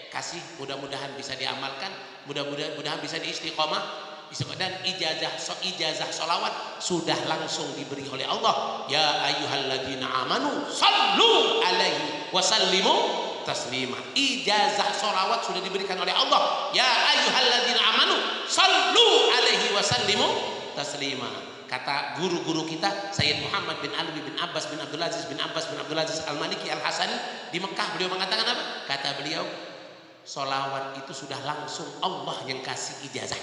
kasih, mudah-mudahan bisa diamalkan, mudah-mudahan bisa diistiqomah. Dan ijazah sholawat sudah langsung diberi oleh Allah. Ya ayyuhalladzina amanu sallu alaihi wasallimu taslima. Ijazah sholawat sudah diberikan oleh Allah. Ya ayyuhalladzina amanu sallu alaihi wasallimu taslima. Kata guru-guru kita Sayyid Muhammad bin Alwi bin Abbas bin Abdul Aziz bin Abbas bin Abdul Aziz Al-Maliki Al-Hasani di Mekah, beliau mengatakan apa? Kata beliau, sholawat itu sudah langsung Allah yang kasih ijazah.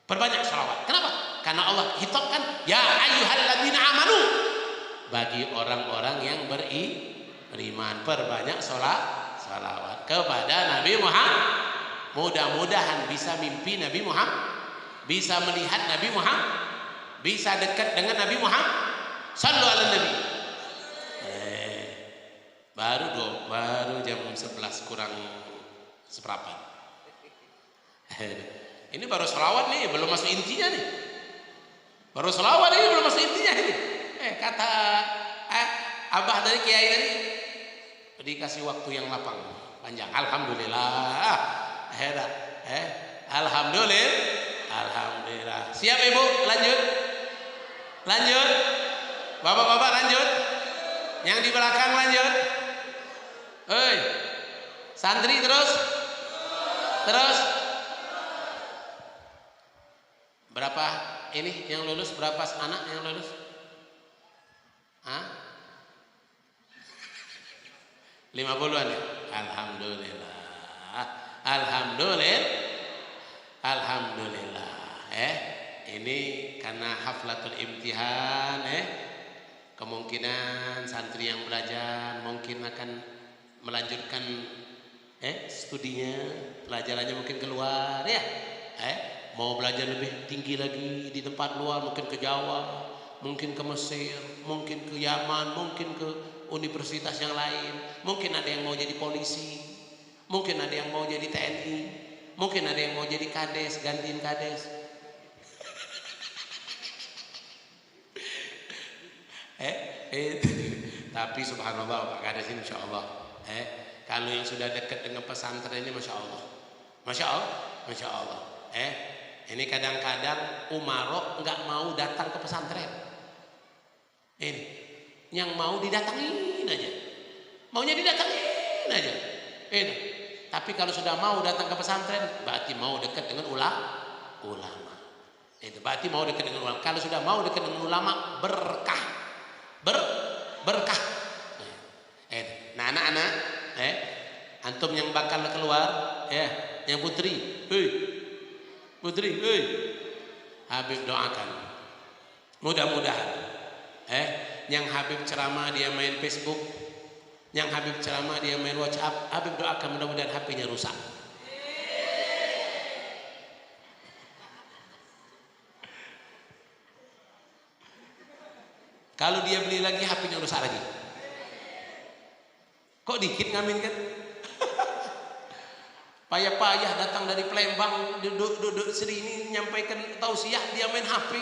Perbanyak sholawat. Kenapa? Karena Allah hitungkan ya ayyuhalladzina amanu, bagi orang-orang yang beriman. Perbanyak sholawat kepada Nabi Muhammad. Mudah-mudahan bisa mimpi Nabi Muhammad, bisa melihat Nabi Muhammad, bisa dekat dengan Nabi Muhammad. Sallu ala Nabi. Baru jam 11 kurang seperempat. Ini baru selawat nih, belum masuk intinya nih. Baru selawat ini belum masuk intinya ini. Kata abah dari kiai tadi, dikasih waktu yang lapang panjang. Alhamdulillah. Alhamdulillah. Siap ibu? Lanjut. Bapak-bapak lanjut. Yang di belakang lanjut. Santri terus. Berapa ini yang lulus? Berapa anak yang lulus? 50-an ya? Alhamdulillah. Ini karena haflatul imtihan, kemungkinan santri yang belajar mungkin akan melanjutkan studinya, pelajarannya mungkin keluar ya. Mau belajar lebih tinggi lagi di tempat luar, mungkin ke Jawa, mungkin ke Mesir, mungkin ke Yaman, mungkin ke universitas yang lain. Mungkin ada yang mau jadi polisi, mungkin ada yang mau jadi TNI, mungkin ada yang mau jadi kades, gantiin kades. Tapi subhanallah Pak Kades ini insya Allah, kalau yang sudah dekat dengan pesantren ini masya Allah. Ini kadang-kadang umarok nggak mau datang ke pesantren. Ini yang mau didatangin aja, maunya didatangin aja. Ini. Tapi kalau sudah mau datang ke pesantren, berarti mau dekat dengan ulama. Itu berarti mau dekat dengan ulama. Kalau sudah mau dekat dengan ulama, berkah. Nah anak-anak, antum yang bakal keluar, yang putri, Habib doakan. Mudah-mudahan, yang Habib ceramah dia main Facebook, yang Habib ceramah dia main WhatsApp, Habib doakan mudah-mudahan HP-nya rusak. Kalau dia beli lagi HP-nya rusak lagi. Kok dikit ngamin kan? Payah-payah datang dari Palembang, duduk sini nyampaikan tausiah, dia main HP.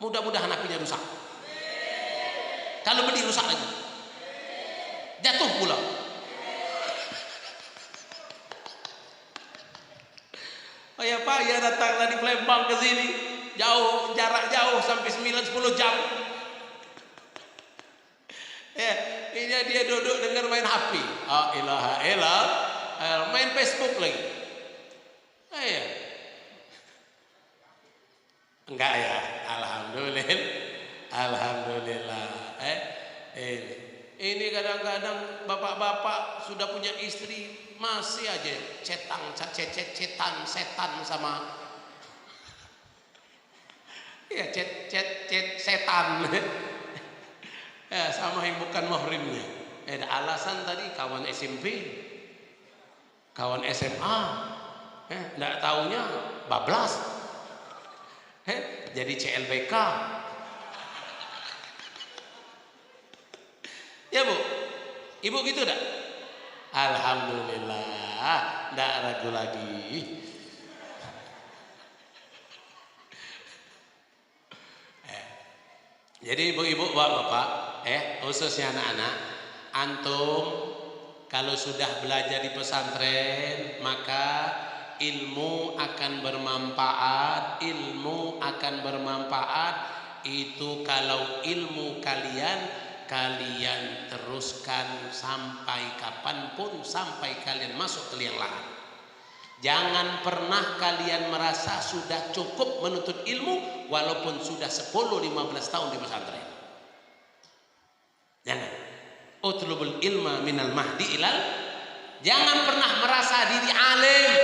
Mudah-mudahan HP-nya rusak. Kalau beli rusak lagi. Jatuh pula. Payah-payah datang dari Palembang ke sini, jauh, jarak jauh sampai 9-10 jam. Ini dia duduk dengar main HP. Ilaha illallah, main Facebook lagi. Enggak ya, alhamdulillah. Ini kadang-kadang bapak-bapak sudah punya istri masih aja cetan setan sama setan. Sama yang bukan mahrimnya. Ada alasan tadi kawan SMP, kawan SMA, enggak taunya bablas. Jadi CLBK. Ya Bu, Ibu gitu dah. Alhamdulillah, ndak ragu lagi. Jadi ibu-ibu, bapak-bapak, khususnya anak-anak, antum kalau sudah belajar di pesantren, maka ilmu akan bermanfaat, ilmu akan bermanfaat. Itu kalau ilmu kalian teruskan sampai kapanpun, sampai kalian masuk ke liang lahat. Jangan pernah kalian merasa sudah cukup menuntut ilmu walaupun sudah 10-15 tahun di pesantren. Jangan. Utlubul ilma minal mahdi ilal. Jangan pernah merasa diri alim.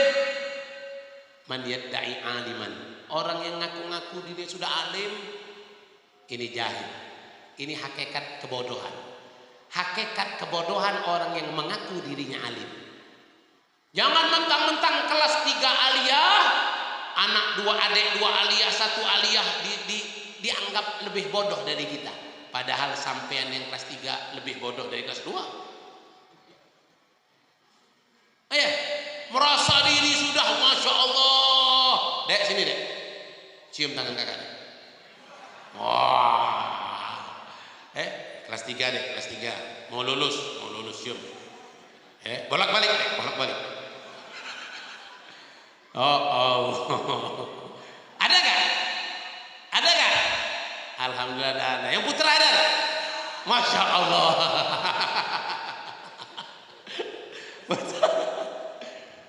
Man yadda'i aliman. Orang yang ngaku-ngaku diri sudah alim, ini jahil. Ini hakikat kebodohan. Hakikat kebodohan orang yang mengaku dirinya alim. Jangan mentang-mentang kelas 3 aliyah, anak 2 adik 2 aliyah, 1 aliyah dianggap lebih bodoh dari kita. Padahal sampean yang kelas 3 lebih bodoh dari kelas 2. Merasa diri sudah Masya Allah. Dek, sini dek. Cium tangan kakak dek. Wah. Kelas 3 dek, kelas 3. Mau lulus cium. Bolak-balik dek, bolak-balik. Oh. Ada gak? Alhamdulillah ada. Yang putra ada? Masya Allah.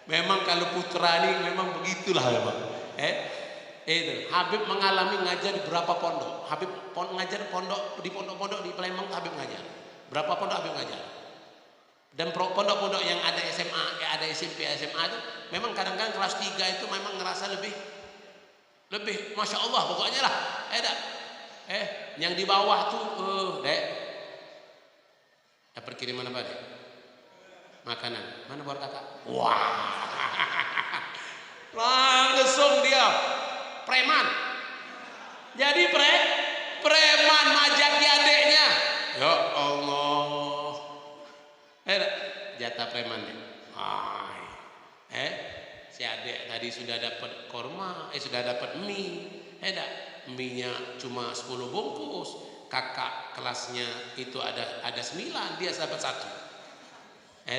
Memang kalau putra ini memang begitulah memang. Itu Habib mengalami ngajar di berapa pondok. Habib ngajar di pondok-pondok di Palembang. Habib ngajar. Berapa pondok Habib ngajar? Dan pondok-pondok yang ada SMA, ada SMP, SMA itu memang kadang-kadang kelas 3 itu memang ngerasa lebih Masya Allah pokoknya lah. Yang di bawah tuh dek dapat kiriman apa dek? Makanan. Mana buat kakak? Wah. Langsung dia preman. Jadi preman majaki adeknya. Ya Allah. Jatah preman deh. Si adek tadi sudah dapat korma, sudah dapat mie. Mie-nya cuma 10 bungkus. Kakak kelasnya itu ada 9, dia dapat 1.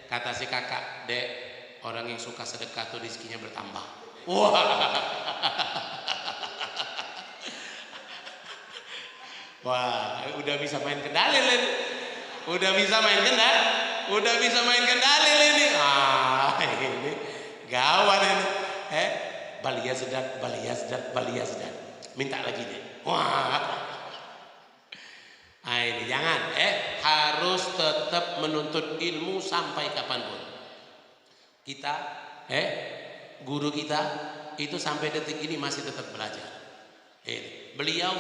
Kata si kakak, dek, orang yang suka sedekah tuh rezekinya bertambah. Wah. Wah, udah bisa main kendali ini. Udah bisa main kendali ini. Ini gawat ini. Baliyas dan. Minta lagi deh. Wah. Ini jangan. Harus tetap menuntut ilmu sampai kapanpun. Kita, guru kita itu sampai detik ini masih tetap belajar. Beliau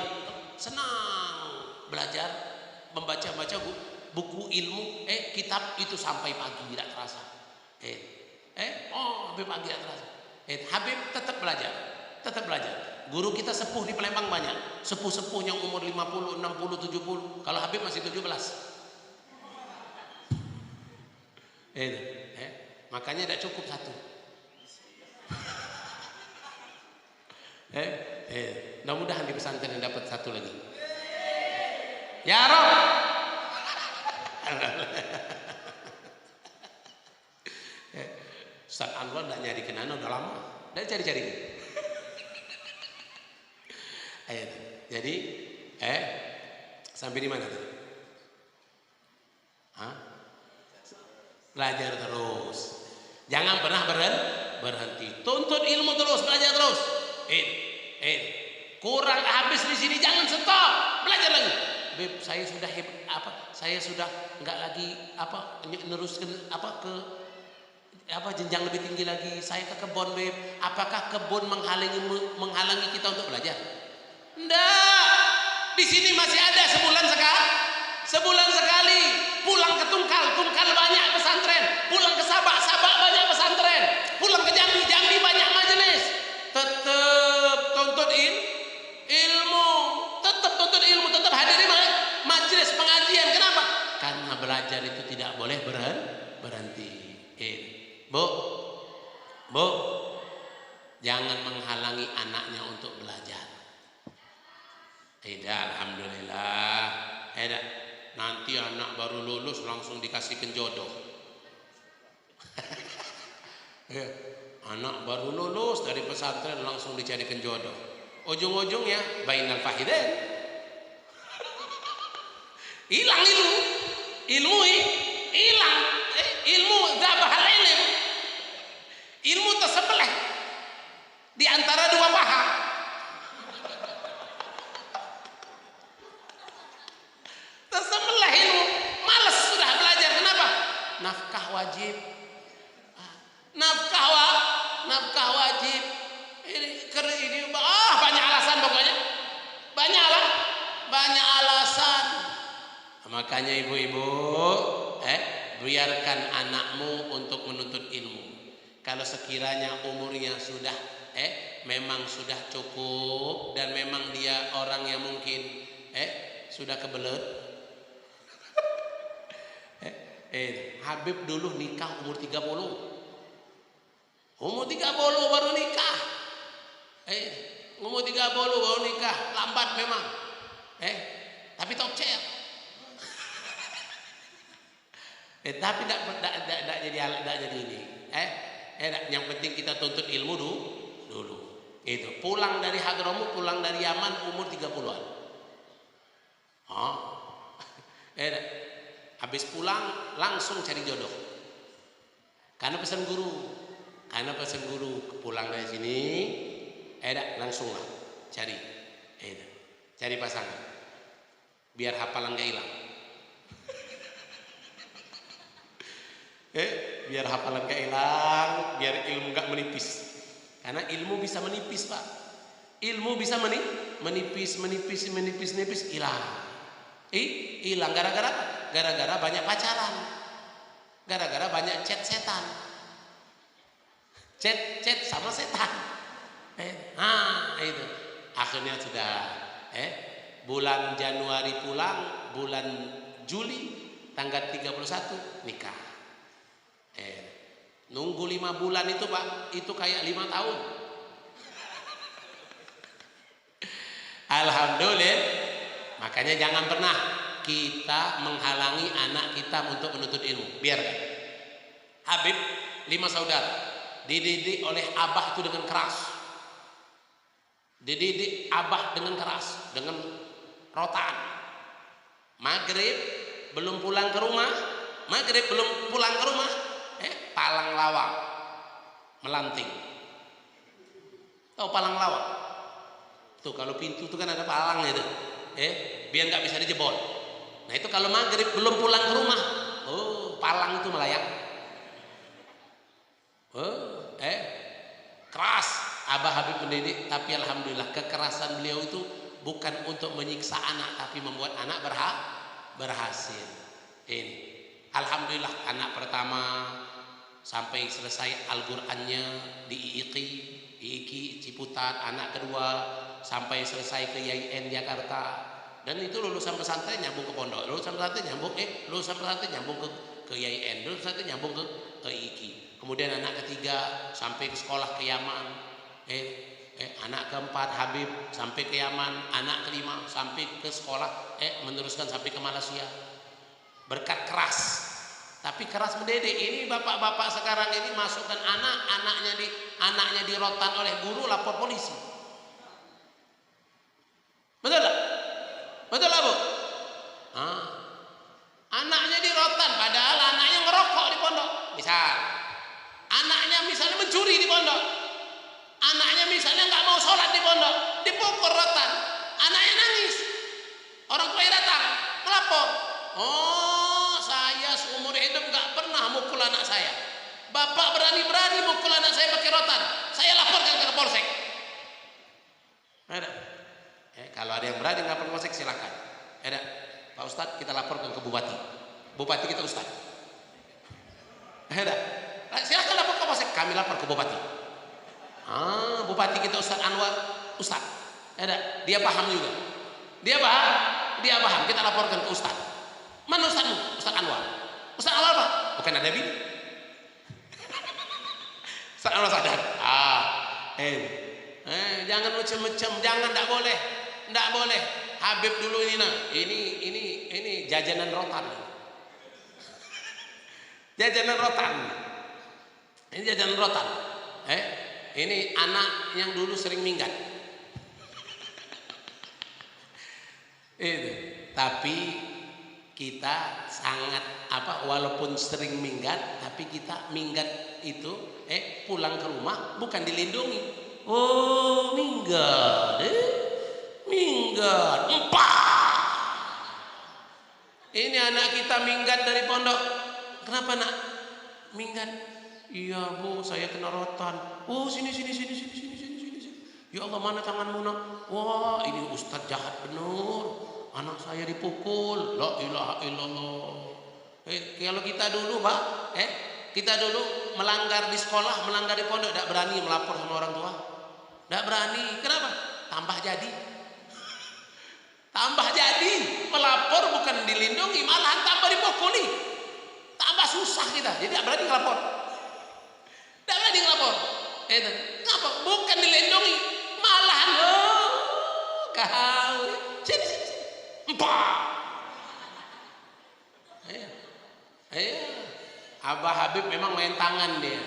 senang belajar, membaca buku ilmu, kitab itu sampai pagi tidak terasa. Sampai pagi tidak terasa. Habib tetap belajar. Guru kita sepuh di Palembang banyak. Sepuh-sepuh yang umur 50, 60, 70. Kalau Habib masih 17. Makanya tidak cukup 1. Mudah-mudahan di pesantren dapat 1 lagi. Ya Rob. Ustaz Anwar tidak nyari kenana udah lama. Dari cari-cari. Jadi sampai di mana tadi? Belajar terus. Jangan pernah berhenti. Tuntut ilmu terus, belajar terus. Kurang habis di sini jangan stop. Belajar lagi. Beb, saya sudah saya sudah enggak lagi neruskan ke jenjang lebih tinggi lagi. Saya ke kebun, Beb. Apakah kebun menghalangi kita untuk belajar? Enggak. Di sini masih ada sebulan sekali. Pulang ke Tungkal banyak pesantren. Pulang ke Sabak banyak pesantren. Pulang ke Jambi banyak majelis. Tetap tuntut ilmu. Tetap hadiri majelis pengajian. Kenapa? belajar itu tidak boleh berhenti. Bu, jangan menghalangi anaknya untuk belajar. Alhamdulillah. Nanti anak baru lulus langsung dikasihkan jodoh. Anak baru lulus dari pesantren langsung dicarikan jodoh. Ujung-ujungnya bainal fahidain. Hilang ilmu hilang. Ilmu zabahal ilm. Ilmu tersebelah di antara dua paha. Tersebelah ilmu. Malas sudah belajar. Kenapa? Nafkah wajib. Nafkah wajib. Ini banyak alasan pokoknya. Banyak alasan. Makanya ibu-ibu, biarkan anakmu untuk menuntut ilmu. Kalau sekiranya umurnya sudah memang sudah cukup dan memang dia orang yang mungkin sudah kebelet. Habib dulu nikah umur 30. Umur 30 baru nikah. Umur 30 baru nikah, lambat memang. Tapi top chair. Tapi tidak jadi ini. Yang penting kita tuntut ilmu dulu. Itu pulang dari Hadramut, pulang dari Yaman umur 30-an. Habis pulang langsung cari jodoh. Karena pesan guru pulang dari sini, langsung lah cari pasangan. Biar hafalan gak hilang. Biar hafalan gak hilang, biar ilmu gak menipis. Karena ilmu bisa menipis, Pak. Ilmu bisa menipis, hilang. Hilang gara-gara banyak pacaran. Gara-gara banyak chat setan. Chat sama setan. Itu. Akhirnya sudah bulan Januari pulang, bulan Juli tanggal 31 nikah. Nunggu 5 bulan itu, Pak, itu kayak 5 tahun. Alhamdulillah. Makanya jangan pernah kita menghalangi anak kita untuk menuntut ilmu. Biarkan. Habib 5 saudara dididik oleh abah itu dengan keras. Dididik abah dengan keras, dengan rotaan. Maghrib belum pulang ke rumah, palang lawang melanting. Tahu palang lawang? Tuh kalau pintu itu kan ada palang itu, biar nggak bisa dijebol. Nah itu kalau maghrib belum pulang ke rumah, palang itu melayang. Keras Abah Habib mendidik, tapi alhamdulillah kekerasan beliau itu bukan untuk menyiksa anak, tapi membuat anak berhasil. Ini alhamdulillah anak pertama sampai selesai Al-Qur'annya di IIKI Ciputat, anak kedua sampai selesai ke YIN Jakarta, dan itu lulusan pesantren nyambung ke pondok, lulusan pesantren nyambung ke YIN, lulusan pesantren nyambung ke IIKI. Kemudian anak ketiga sampai ke sekolah ke Yaman, anak keempat Habib sampai ke Yaman, anak kelima sampai ke sekolah meneruskan sampai ke Malaysia. Berkat keras. Tapi keras mendidik. Ini bapak-bapak sekarang ini masukkan anaknya di rotan oleh guru, lapor polisi. Betul tak? Betul lah, Bu? Anaknya di rotan padahal anaknya ngerokok di pondok. Anaknya misalnya mencuri di pondok. Anaknya misalnya nggak mau sholat di pondok, dipukul rotan. Anaknya nangis. Orang tua datang melapor. Saya seumur hidup nggak pernah mukul anak saya. Bapak berani-berani mukul anak saya pakai rotan. Saya laporkan ke polsek. Ada. Kalau ada yang berani ngapor polsek silakan. Ada. Pak Ustadz, kita laporkan ke bupati. Bupati kita Ustadz. Ada. Silakan lapor ke polsek. Kami lapor ke bupati. Bupati kita Ustadz Anwar. Ustadz. Ada. Dia paham juga. Dia paham. Kita laporkan ke Ustadz. Mana Ustadzmu? Ustadz Anwar. Ustaz Anwar apa? Bukan ada bini. Ustaz Anwar sadar. Jangan macam-macam, jangan, tidak boleh. Tidak boleh. Habib dulu ini nah. Ini jajanan rotan. Jajanan rotan. Ini jajanan rotan. Ini anak yang dulu sering minggat. Itu. Tapi kita sangat walaupun sering minggat, tapi kita minggat itu pulang ke rumah bukan dilindungi. Oh, minggat. Minggat. 4. Ini anak kita minggat dari pondok. Kenapa nak? Minggat. Iya bu, saya kena rotan. Oh sini. Ya Allah, mana tanganmu nak? Wah, ini ustadz jahat benar. Anak saya dipukul. La ilaha illallah. Kalau kita dulu pak, kita dulu melanggar di sekolah, melanggar di pondok, tidak berani melapor sama orang tua. Tidak berani. Kenapa? Tambah jadi. Tambah jadi. Melapor bukan dilindungi, malahan tambah dipukuli. Tambah susah kita. Jadi tidak berani melapor. Tidak berani melapor. Kenapa? Bukan dilindungi, malahan kau. Sini. 4. Abah Habib memang main tangan dia.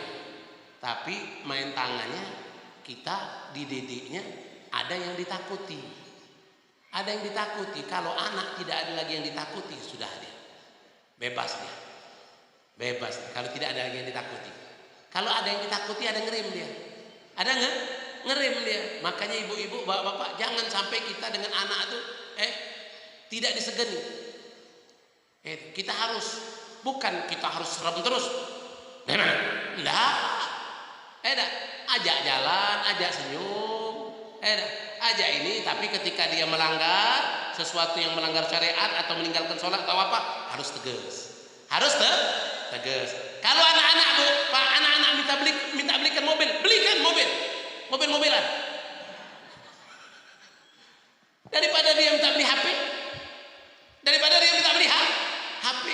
Tapi main tangannya kita dididiknya ada yang ditakuti. Ada yang ditakuti. Kalau anak tidak ada lagi yang ditakuti, sudah dia. Bebas dia. Bebas. Kalau tidak ada lagi yang ditakuti. Kalau ada yang ditakuti, ada ngerem dia. Ada nggak? Ngerem dia. Makanya ibu-ibu, bapak-bapak, jangan sampai kita dengan anak itu tidak disegani. Kita harus, bukan kita harus serem terus. Enggak. Ajak jalan, ajak senyum. Ajak ini, tapi ketika dia melanggar sesuatu yang melanggar syariat atau meninggalkan sholat atau apa, harus tegas. Harus tegas. Kalau anak-anak bu, pak, anak-anak minta belikan mobil, belikan mobil-mobilan. Daripada dia minta beli HP, daripada dia minta beli HP.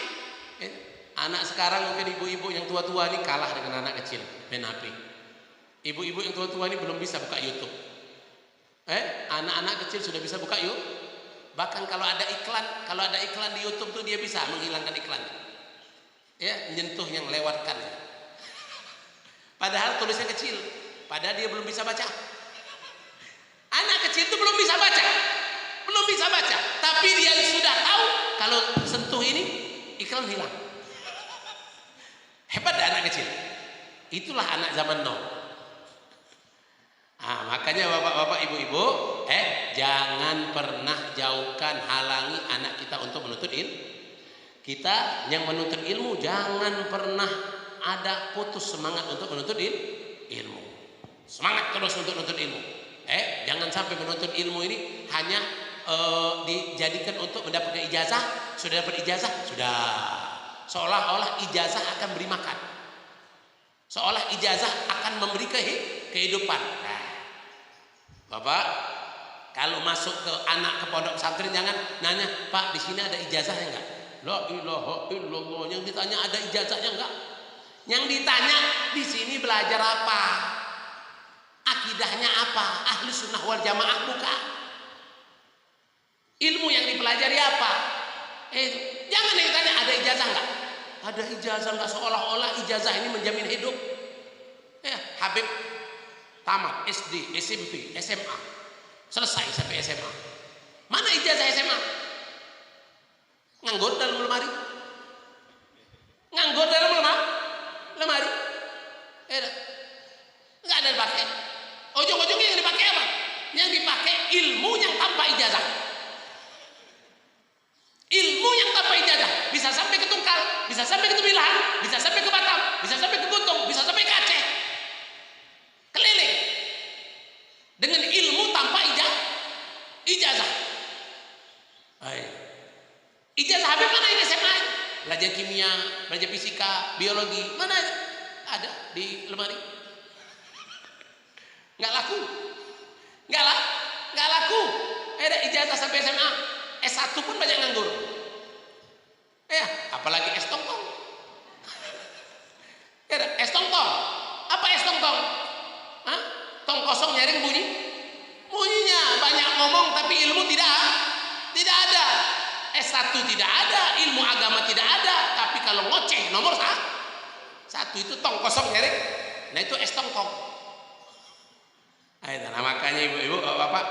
Anak sekarang mungkin ibu-ibu yang tua-tua ini kalah dengan anak kecil main HP. Ibu-ibu yang tua-tua ini belum bisa buka YouTube. Anak-anak kecil sudah bisa buka YouTube. Bahkan kalau ada iklan di YouTube tuh dia bisa menghilangkan iklan. Menyentuh yang lewatkan. Padahal tulisnya kecil, padahal dia belum bisa baca. Anak kecil itu belum bisa baca, tapi dia sudah tahu kalau sentuh ini iklan hilang. Hebat anak kecil. Itulah anak zaman now. Makanya bapak-bapak, ibu-ibu, jangan pernah jauhkan, halangi anak kita untuk menuntut ilmu. Kita yang menuntut ilmu jangan pernah ada putus semangat untuk menuntut ilmu. Semangat terus untuk menuntut ilmu. Jangan sampai menuntut ilmu ini hanya dijadikan untuk mendapatkan ijazah. Sudah dapat ijazah, sudah. Seolah-olah ijazah akan beri makan. Seolah ijazah akan memberi kehidupan. Bapak, kalau masuk ke anak ke pondok pesantren jangan nanya, Pak di sini ada ijazahnya enggak? La ilaha illallah. Yang ditanya ada ijazahnya enggak? Yang ditanya di sini belajar apa? Akidahnya apa? Ahli sunnah wal jamaah bukan? Ilmu yang dipelajari apa? Jangan yang ditanya ada ijazah enggak? Ada ijazah enggak? Seolah-olah ijazah ini menjamin hidup. Habib tamat SD, SMP, SMA, selesai sampai SMA. Mana ijazah SMA? Nganggur dalam lemari. Nganggur dalam lemari. Enggak ada dipakai. Ujung-ujungnya yang dipakai apa? Yang dipakai ilmu yang tanpa ijazah. Ilmu yang tanpa ijazah bisa sampai ke Tungkal, bisa sampai ke Tembilahan, bisa sampai ke Batam, bisa sampai ke Guntung, bisa sampai ke Aceh. Keliling dengan ilmu tanpa ijazah. Ijazah Habib mana ini SMA? Belajar kimia, belajar fisika, biologi, mana ada di lemari? Nggak laku. Ada ijazah sampai SMA. S1 pun banyak nganggur. Apalagi S tongkong. hereng bunyi? Bunyinya banyak ngomong tapi ilmu tidak ada. S1 tidak ada, ilmu agama tidak ada, tapi kalau ngoceh nomor satu itu tong kosong hereng. Nah itu es tongkong. Nah, makanya ibu-ibu, bapak,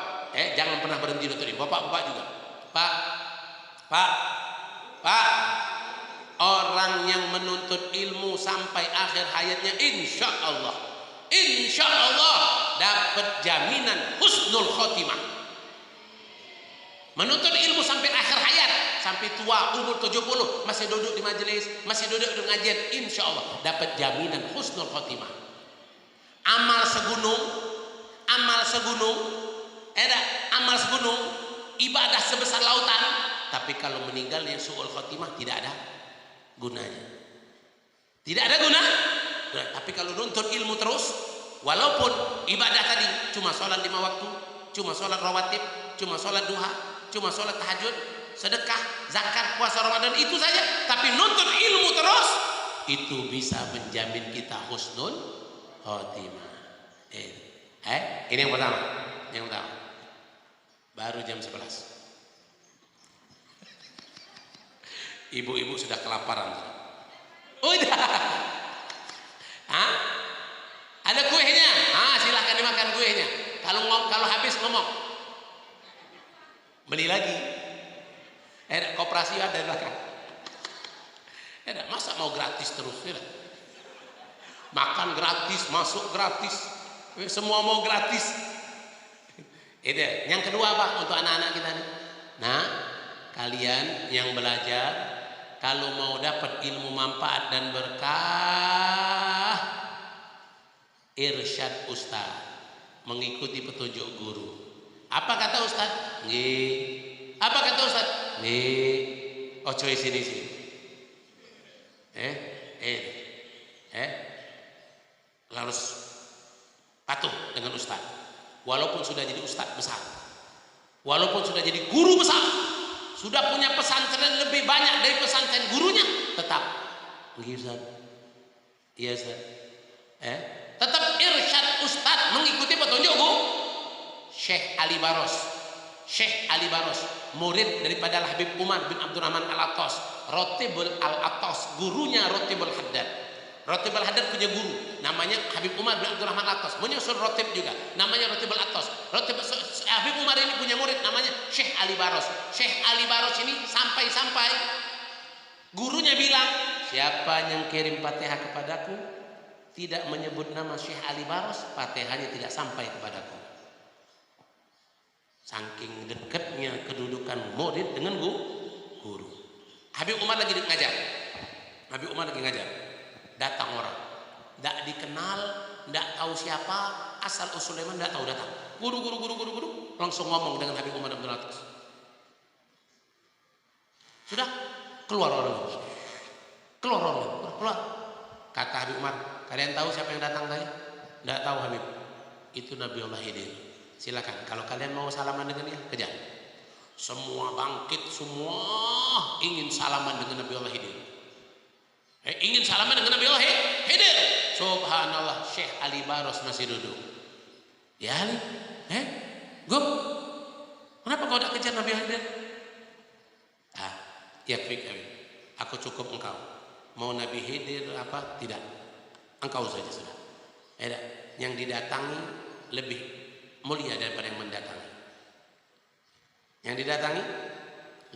jangan pernah berhenti nuntut ilmu. Bapak juga. Pak, orang yang menuntut ilmu sampai akhir hayatnya, insya Allah dapat jaminan husnul khotimah. Menuntut ilmu sampai akhir hayat, sampai tua umur 70 masih duduk di majelis, masih duduk di ngajian, insya Allah dapat jaminan husnul khotimah. Amal segunung, ibadah sebesar lautan, tapi kalau meninggalnya su'ul khotimah tidak ada gunanya. Tidak ada guna. Tapi kalau nuntut ilmu terus, walaupun ibadah tadi cuma sholat 5 waktu, cuma sholat rawatib, cuma sholat duha, cuma sholat tahajud, sedekah, zakat, puasa Ramadan, itu saja, tapi nuntut ilmu terus, itu bisa menjamin kita husnul khotimah. Ini yang pertama. Baru jam 11. Ibu-ibu sudah kelaparan. Udah. Ada kuenya. Silahkan dimakan kuenya. Kalau habis ngomong. Beli lagi. Koperasi ada di belakang. Masa mau gratis terus? Makan gratis, masuk gratis, semua mau gratis. Yang kedua apa untuk anak-anak kita nih? Nah, kalian yang belajar, kalau mau dapat ilmu manfaat dan berkah, irsyad ustaz, mengikuti petunjuk guru. Apa kata ustaz? Nggih. Apa kata ustaz? Nggih. Ojo sini. Harus patuh dengan ustaz. Walaupun sudah jadi ustaz besar, walaupun sudah jadi guru besar, sudah punya pesantren lebih banyak dari pesantren gurunya, tetap nggih ustaz. Iya ustaz. Tetap irsyad ustaz, mengikuti petunjuk Syekh Ali Baros, murid daripada Habib Umar bin Abdurrahman Al-Attas, Rotibul Al-Attas, gurunya Rotibul Haddad. Rotibul Haddad punya guru, namanya Habib Umar bin Abdurrahman Al-Attas, menyusul Rotib juga, namanya Rotibul Al-Attas. Habib Umar ini punya murid, namanya Syekh Ali Baros. Syekh Ali Baros ini sampai gurunya bilang, siapa yang kirim Fatihah kepadaku tidak menyebut nama Syekh Ali Baros, Fatihahnya tidak sampai kepadaku. Saking dekatnya kedudukan murid dengan guru. Habib Umar lagi ngajar. Datang orang, tidak dikenal, tidak tahu siapa, asal usulnya tidak tahu datang. Guru, langsung ngomong dengan Habib Umar Abdul Atas. Sudah keluar orang. Kata Habib Umar, kalian tahu siapa yang datang tadi? Tidak tahu Habib. Itu Nabiullah Khidir. Silakan, kalau kalian mau salaman dengan dia, kejar. Semua bangkit, semua ingin salaman dengan Nabiullah Khidir. Ingin salaman dengan Nabiullah Khidir. Subhanallah, Syekh Ali Baros masih duduk. Ya Ali, Gum, kenapa kau tidak kejar Nabiullah Khidir? Ya Fik, aku cukup engkau. Mau Nabi Khidir apa? Tidak. Engkau saja sudah. Yang didatangi lebih mulia daripada yang mendatangi. Yang didatangi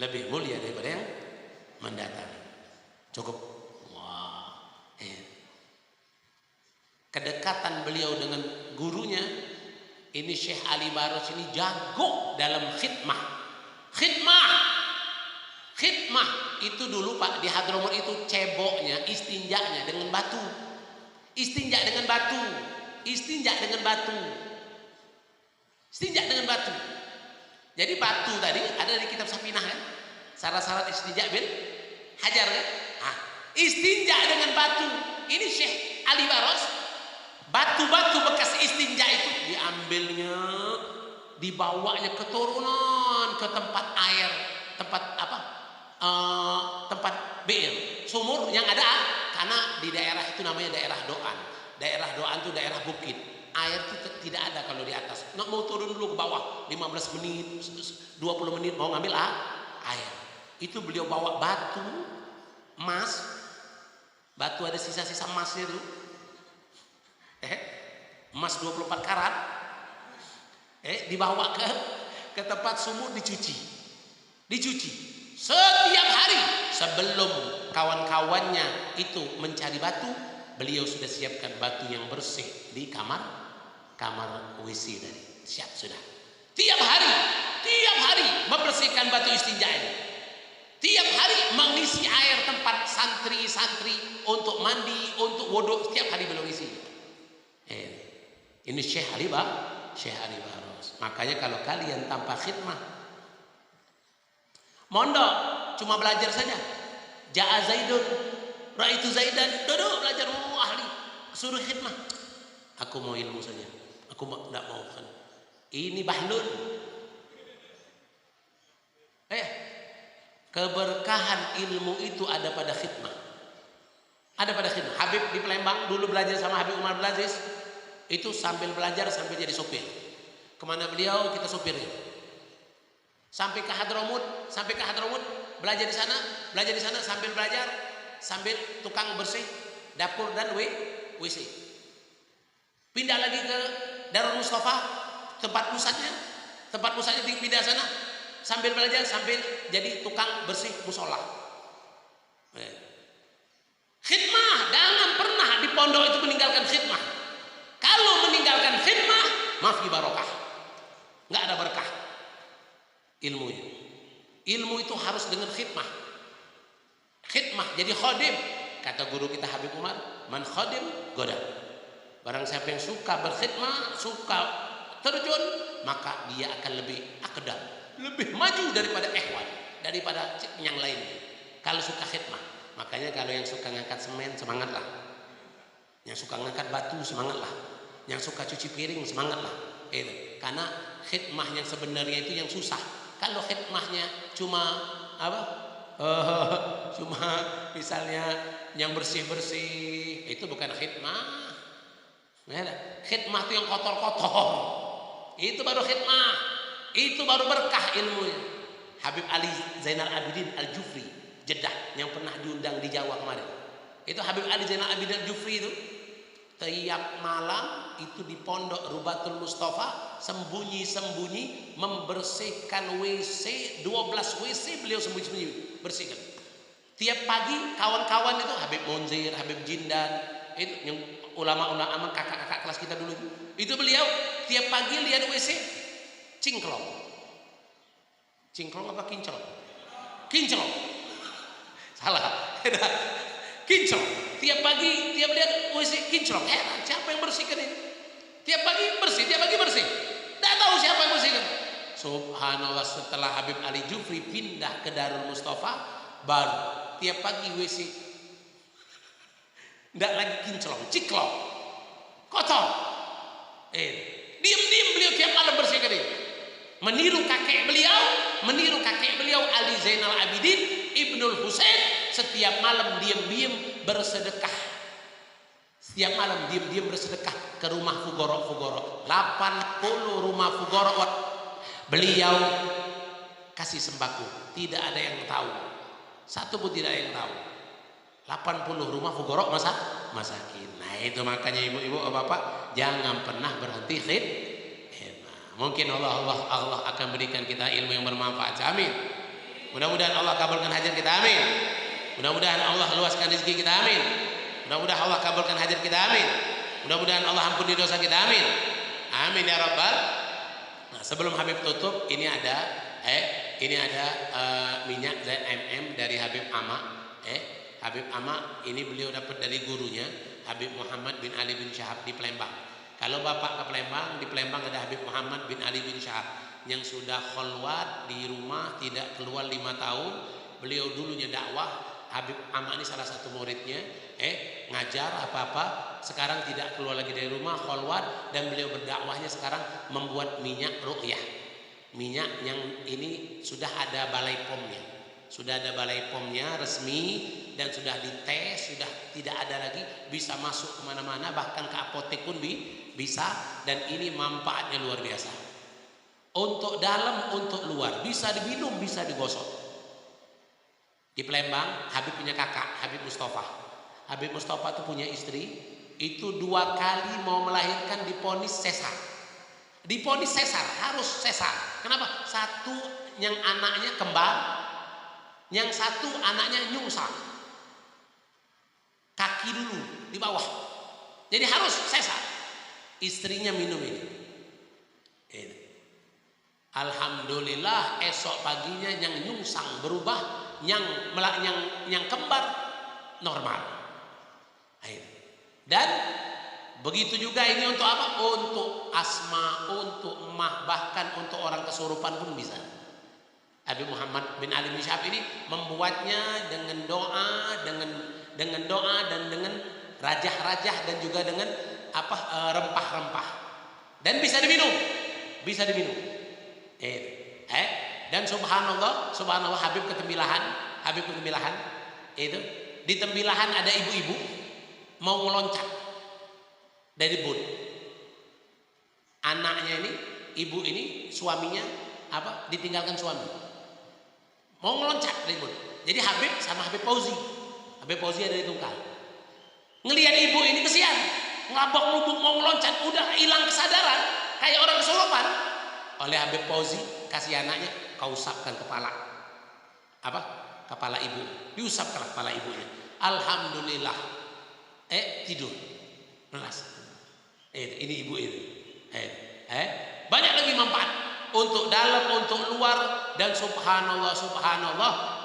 lebih mulia daripada yang mendatangi. Cukup. Kedekatan beliau dengan gurunya ini, Syekh Ali Baros ini jago dalam khidmah itu dulu Pak, di Hadramut itu ceboknya, istinjaknya dengan batu, istinjak dengan batu. Jadi batu tadi ada di kitab Safinah kan, syarat-syarat istinjak bil hajar kan. Istinjak dengan batu. Ini Syekh Ali Baros, batu-batu bekas istinja itu diambilnya, dibawanya keturunan ke tempat air, tempat bir, sumur yang ada, karena di daerah itu namanya daerah Doan. Daerah Doan itu daerah bukit, air itu tidak ada kalau di atas. Nggak mau turun dulu ke bawah 15 menit, 20 menit mau ngambil air. Itu beliau bawa batu emas, batu ada sisa-sisa emasnya itu, emas 24 karat, dibawa ke tempat sumur dicuci setiap hari. Sebelum kawan-kawannya itu mencari batu, beliau sudah siapkan batu yang bersih di kamar WC tadi, siap sudah. Tiap hari membersihkan batu istinja ini. Tiap hari mengisi air tempat santri-santri untuk mandi, untuk wudhu, setiap hari beliau isi. Ini Syekh Ali Barros. Makanya kalau kalian tanpa khidmah, mondok cuma belajar saja. Ja'a Zaidun, ra'aitu Zaidan, duduk belajar, ahli, suruh khidmah. Aku mau ilmu saja, aku tidak mau kan. Ini bahlul. Keberkahan ilmu itu ada pada khidmah. Ada pada khidmah. Habib di Palembang dulu belajar sama Habib Umar Abdul Aziz. Itu sambil belajar sambil jadi sopir. Kemana beliau kita sopirnya. Sampai ke Hadramut belajar di sana sambil belajar, sambil tukang bersih dapur dan WC. Pindah lagi ke Darul Mustafa, tempat pusatnya pindah sana, sambil belajar sambil jadi tukang bersih musola. Khidmah, jangan pernah di pondok itu meninggalkan khidmah. Kalau meninggalkan khidmah, maaf barokah, nggak ada berkah ilmunya. Ilmu itu harus dengan khidmah. Jadi khadim. Kata guru kita Habib Umar, man khadim goda. Barang siapa yang suka berkhidmah, suka terjun, maka dia akan lebih akdam, lebih maju daripada ikhwan, daripada yang lain. Kalau suka khidmah. Makanya kalau yang suka ngangkat semen, semangatlah. Yang suka ngangkat batu, semangatlah. Yang suka cuci piring, semangatlah. Karena khidmah yang sebenarnya itu yang susah. Kalau khidmahnya cuma cuma misalnya yang bersih-bersih, itu bukan khidmah. Khidmah itu yang kotor-kotor, itu baru khidmah, itu baru berkah ilmunya. Habib Ali Zainal Abidin Al-Jufri Jeddah yang pernah diundang di Jawa kemarin, itu Habib Ali Zainal Abidin Al-Jufri itu tiap malam itu di pondok Rubatul Mustafa sembunyi-sembunyi membersihkan WC, 12 WC beliau sembunyi-sembunyi bersihkan. Tiap pagi kawan-kawan itu Habib Munzir, Habib Jindan, itu yang ulama-ulama kakak-kakak kelas kita dulu itu beliau tiap pagi lihat WC cingklong apa kinclong? Kinclong. Salah. Kinclong. Tiap pagi tiap lihat WC kinclong. Heran, siapa yang bersihkan ini? Tiap pagi bersih. Tidak tahu siapa yang bersihkan. Subhanallah, setelah Habib Ali Jufri pindah ke Darul Mustafa, baru tiap pagi WC tidak lagi kinclong, ciklong, kotor. Diam-diam beliau tiap malam bersihkan ini. Meniru kakek beliau Ali Zainal Abidin Ibnul Husain, setiap malam diam-diam bersedekah. Setiap malam diam-diam bersedekah ke rumah fugoro. 80 rumah fugoro beliau kasih sembako. Tidak ada yang tahu. Satu pun tidak ada yang tahu. 80 rumah fugoro masakin. Nah itu makanya ibu-ibu bapak jangan pernah berhenti khidmah. Mungkin Allah akan berikan kita ilmu yang bermanfaat. Amin. Mudah-mudahan Allah kabulkan hajat kita. Amin. Mudah-mudahan Allah luaskan rezeki kita. Amin. Mudah-mudahan Allah kabulkan hajat kita. Amin. Mudah-mudahan Allah ampuni dosa kita. Amin. Amin ya rabbal. Nah, sebelum Habib tutup, ini ada minyak ZMM dari Habib Ama. Habib Ama ini beliau dapat dari gurunya Habib Muhammad bin Ali bin Syahab di Palembang. Kalau bapak ke Palembang, di Palembang ada Habib Muhammad bin Ali bin Syahab yang sudah kholwat di rumah tidak keluar 5 tahun. Beliau dulunya dakwah. Habib Ama ini salah satu muridnya, ngajar apa-apa. Sekarang tidak keluar lagi dari rumah, kholwat, dan beliau berdakwahnya sekarang membuat minyak ruqyah. Minyak yang ini sudah ada balai pomnya. Sudah ada balai pomnya resmi dan sudah dites, sudah tidak ada lagi, bisa masuk kemana-mana, bahkan ke apotek pun bisa. Dan ini manfaatnya luar biasa. Untuk dalam, untuk luar, bisa diminum, bisa digosok. Di Palembang, Habib punya kakak, Habib Mustafa. Habib Mustafa itu punya istri, itu 2 kali mau melahirkan diponis sesar. Diponis sesar, harus sesar. Kenapa? Satu yang anaknya kembar, yang satu anaknya nyungsang. Kaki dulu di bawah. Jadi harus sesar. Istrinya minum ini. Alhamdulillah esok paginya yang nyungsang berubah, yang kembar normal. Dan begitu juga ini untuk apa? Untuk asma, untuk emah, bahkan untuk orang kesurupan pun bisa. Habib Muhammad bin Ali bin Syahab ini membuatnya dengan doa, dengan doa dan dengan rajah-rajah dan juga dengan rempah-rempah. Dan bisa diminum. Dan subhanallah Habib Ketembilahan itu di Tembilahan ada ibu-ibu mau meloncat dari bot. Anaknya ini, ibu ini, suaminya ditinggalkan suami, mau meloncat dari bot. Jadi Habib sama Habib Fauzi ada di Tungkal, ngelihat ibu ini kesian, ngabok-ngubuk mau meloncat, udah hilang kesadaran kayak orang kesurupan. Oleh Habib Fauzi kasih anaknya, kau usapkan kepala ibu, diusapkan kepala ibunya. Alhamdulillah, tidur melas. Ini ibu itu. Banyak lagi manfaat untuk dalam, untuk luar. Dan subhanallah,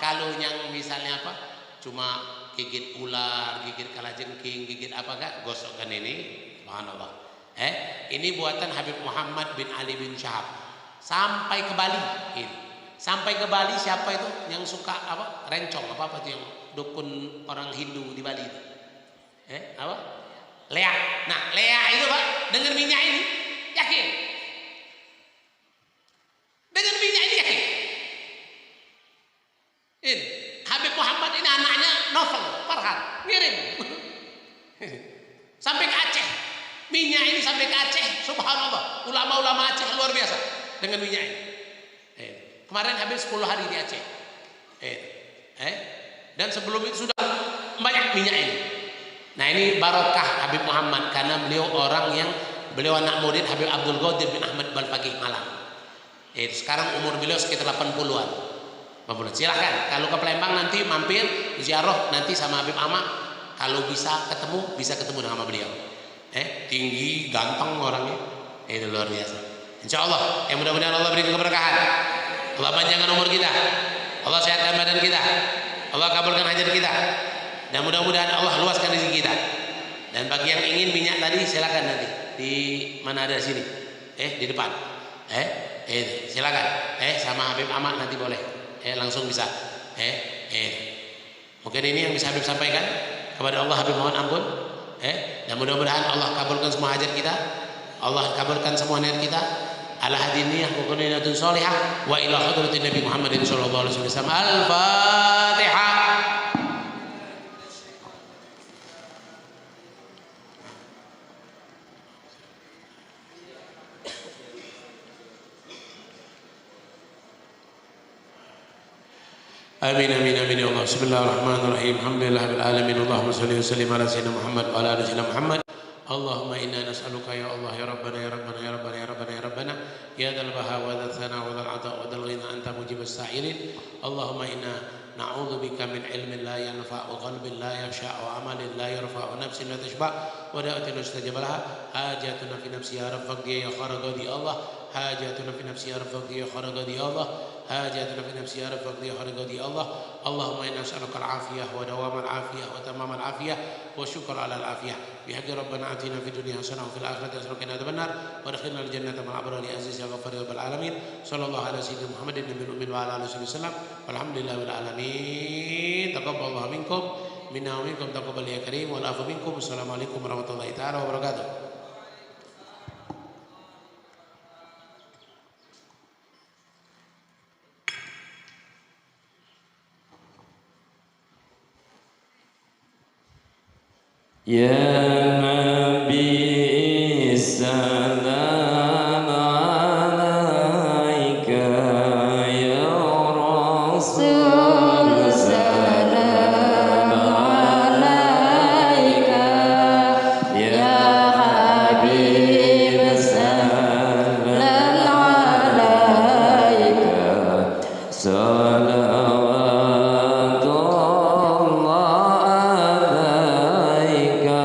kalau yang misalnya cuma gigit ular, gigit kalajengking, gigit gosokkan ini, subhanallah. Ini buatan Habib Muhammad bin Ali bin Syahab. Sampai ke Bali. Sampai ke Bali, siapa itu yang suka rencong itu yang dukun orang Hindu di Bali itu? Leak. Nah, leak itu Pak, dengan minyak ini yakin. Dengan minyak ini yakin. Ini Habib Muhammad ini anaknya Novel Farhan ngirim sampai ke Aceh. Minyak ini sampai ke Aceh, subhanallah. Ulama-ulama Aceh luar biasa dengan minyak ini. Kemarin habis 10 hari di Aceh. Dan sebelum itu sudah banyak minyak ini. Nah, ini barokah Habib Muhammad karena beliau anak murid Habib Abdul Qadir bin Ahmad Balfaqih Malang. Sekarang umur beliau sekitar 80-an. Silahkan kalau ke Palembang nanti mampir ziarah nanti sama Habib Ahmad. Kalau bisa ketemu dengan beliau. Tinggi, ganteng orangnya. Itu luar biasa. Insyaallah, mudah-mudahan Allah berikan keberkahan. Allah panjangkan umur kita. Allah sehatkan badan kita. Allah kabulkan hajat kita. Dan mudah-mudahan Allah luaskan rezeki kita. Dan bagi yang ingin minyak tadi silakan nanti di mana ada sini. Di depan. Silakan. Sama Habib Ahmad nanti boleh. Langsung bisa. Mungkin ini yang bisa Habib sampaikan kepada Allah. Habib mohon ampun. Dan mudah-mudahan Allah kabulkan semua hajat kita. Allah kabulkan semua niat kita. Ala hadiniyah wa qulinatul salihah wa ila hadratin Nabi Muhammadin sallallahu alaihi wasallam. Al-Fatihah. Amin amin amin ya Allah. Bismillahirrahmanirrahim. Alhamdulillahirabbil alamin. Allahumma shalli wa sallim ala sayyidina Muhammad wa ala ali sayyidina Muhammad. Allahumma inna nas'aluka ya Allah ya Rabbana ya Rabbana ya Rabbana ya Rabbana ya Rabbana ya dzal baha wa dzal thana wa dzal ata wa dzal ghina anta mujibus sa'ilin. Allahumma inna na'udzubika min ilmin la yanfa' wa qalbin la yakhsha' wa amalin la yarfa' wa nafsin la tashba' wa da'atin mustajab laha. Hajatuna fi nafsi ya Rabb faqdi ya kharagadi Allah. Hajatuna fi nafsi ya Rabb faqdi ya kharagadi Allah. Hajatuna fi nafsi ya Rabb faqdi ya kharagadi Allah. Allahumma inna nas'aluka al-'afiyah wa dawam al-'afiyah wa tamam al-'afiyah wa syukra 'ala al-'afiyah. Bihaqqi Rabbana atina fid dunya hasanah wa fil akhirati hasanah wa qina adzabannar wa adkhilna al-jannata ma'al abrari aziz ya ghafar ya rabbal alamin. Sallallahu ala sayyidina Muhammadin nabiyil ummi wa ala alihi wasallam. Walhamdulillahi rabbil alamin. Taqabbalallahu minkum minna wa minkum taqabbal ya karim wa afu minkum. Assalamualaikum warahmatullahi taala wabarakatuh. Ya Nabi salam alaika, ya Rasul salam alaika, ya Habib salam alaika, salawatullah alaika.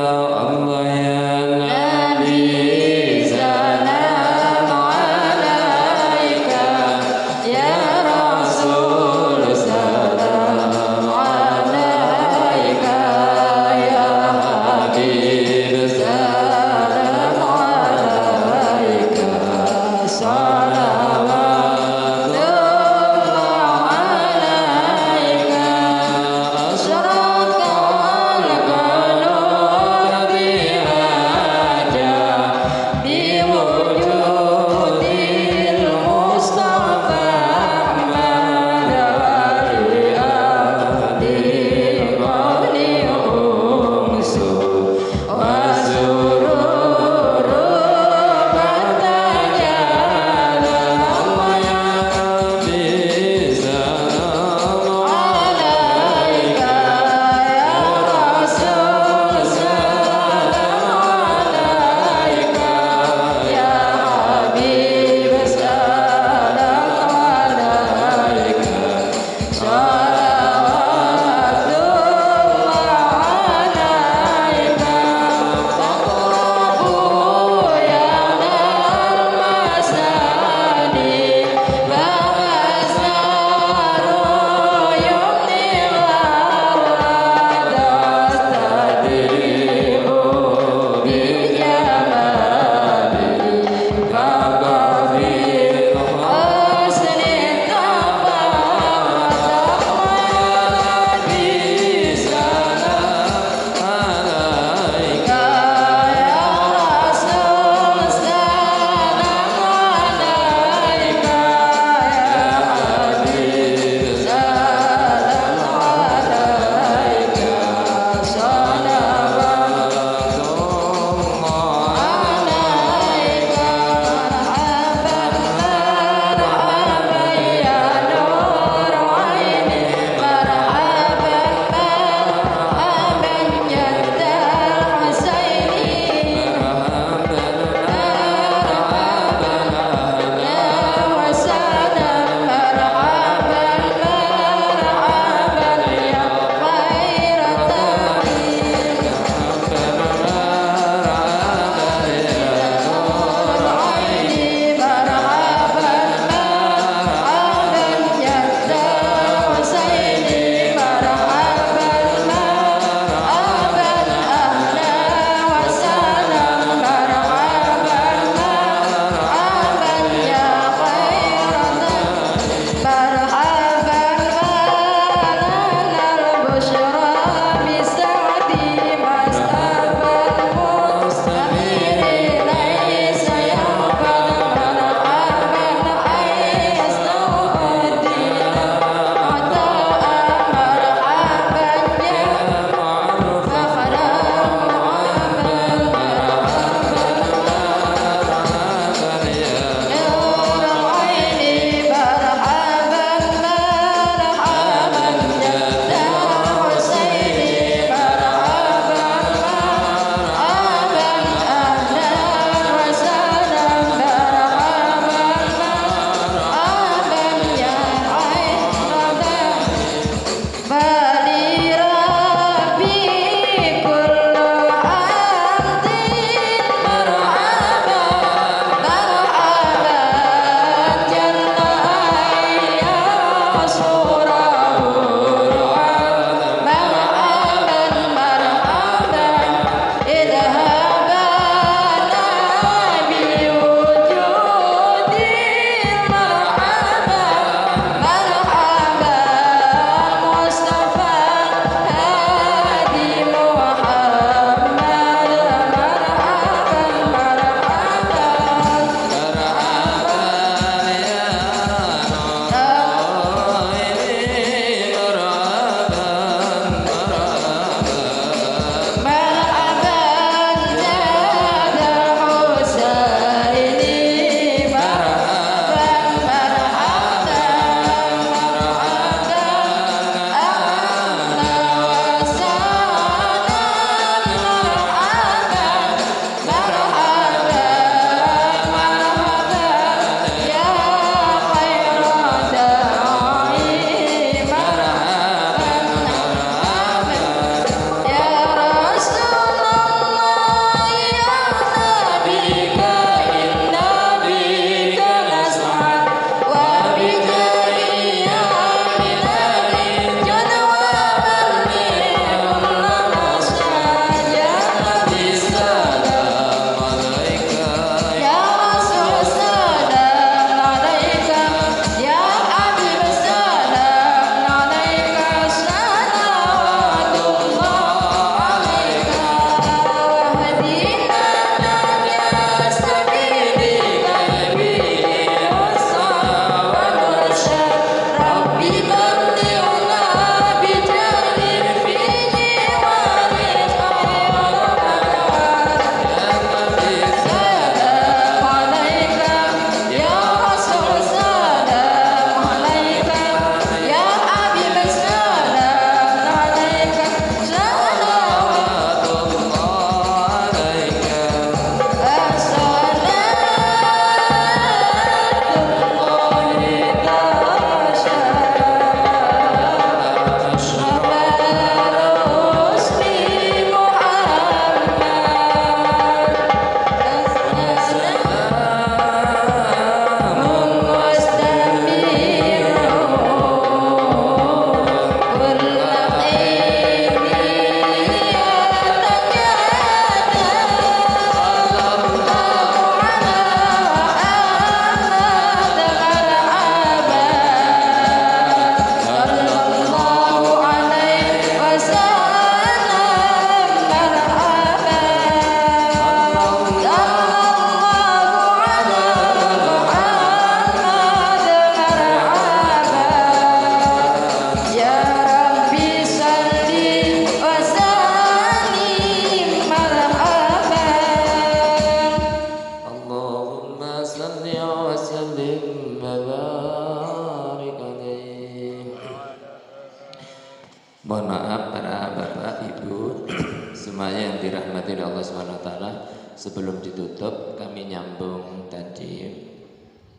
semuanya yang dirahmati oleh Allah Subhanahu wa taala, sebelum ditutup kami nyambung tadi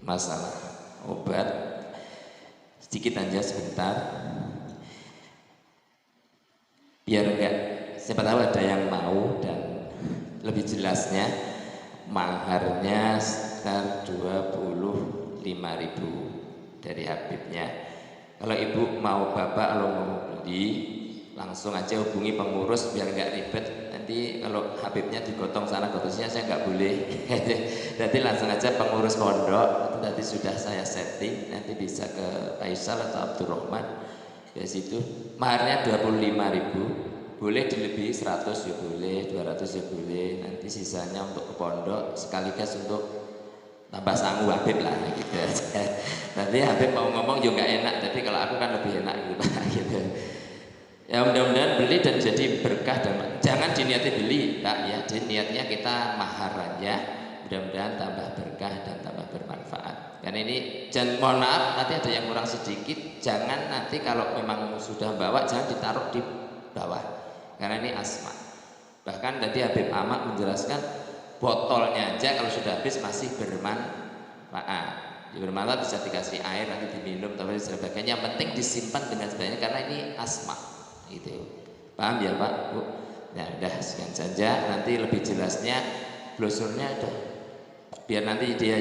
masalah obat sedikit aja sebentar. Biar enggak, siapa tahu ada yang mau dan lebih jelasnya, maharnya sekitar 25.000 dari Habibnya. Kalau ibu mau, bapak kalau mau beli, langsung aja hubungi pengurus biar nggak ribet. Nanti kalau Habibnya digotong sana gotongnya saya nggak boleh. Nanti langsung aja pengurus pondok, itu tadi sudah saya setting, nanti bisa ke Faisal atau Abdurrahman. Dari situ maharnya 25.000, boleh dilebihi 100 ya boleh, 200 ya boleh. Nanti sisanya untuk ke pondok sekaligus untuk tambah sangu Habib lah gitu. Nanti Habib mau ngomong juga nggak enak, tapi kalau aku kan lebih enak gitu Pak gitu. Ya mudah-mudahan beli dan jadi berkah, dan jangan diniati beli Pak ya, jadi niatnya kita mahar aja, mudah-mudahan tambah berkah dan tambah bermanfaat. Karena ini jangan, mohon maaf nanti ada yang kurang sedikit, jangan nanti kalau memang sudah bawa jangan ditaruh di bawah, karena ini asma. Bahkan tadi Habib Ahmad menjelaskan botolnya aja kalau sudah habis masih bermanfaat. Bermanfaat bisa dikasih air nanti diminum dan sebagainya. Yang penting disimpan dengan sebagainya karena ini asma. Gitu. Paham ya Pak? Bu? Nah, udah sekian saja. Nanti lebih jelasnya brosurnya ada. Biar nanti dia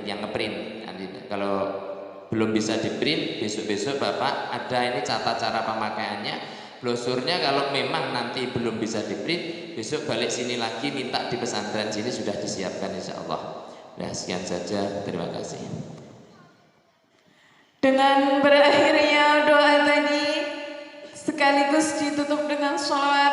yang ngeprint. Nanti kalau belum bisa diprint, besok-besok Bapak ada ini catat cara pemakaiannya. Brosurnya kalau memang nanti belum bisa diprint, besok balik sini lagi minta di pesantren sini sudah disiapkan insya Allah. Nah sekian saja, terima kasih. Dengan berakhirnya doa tadi sekaligus ditutup dengan sholawat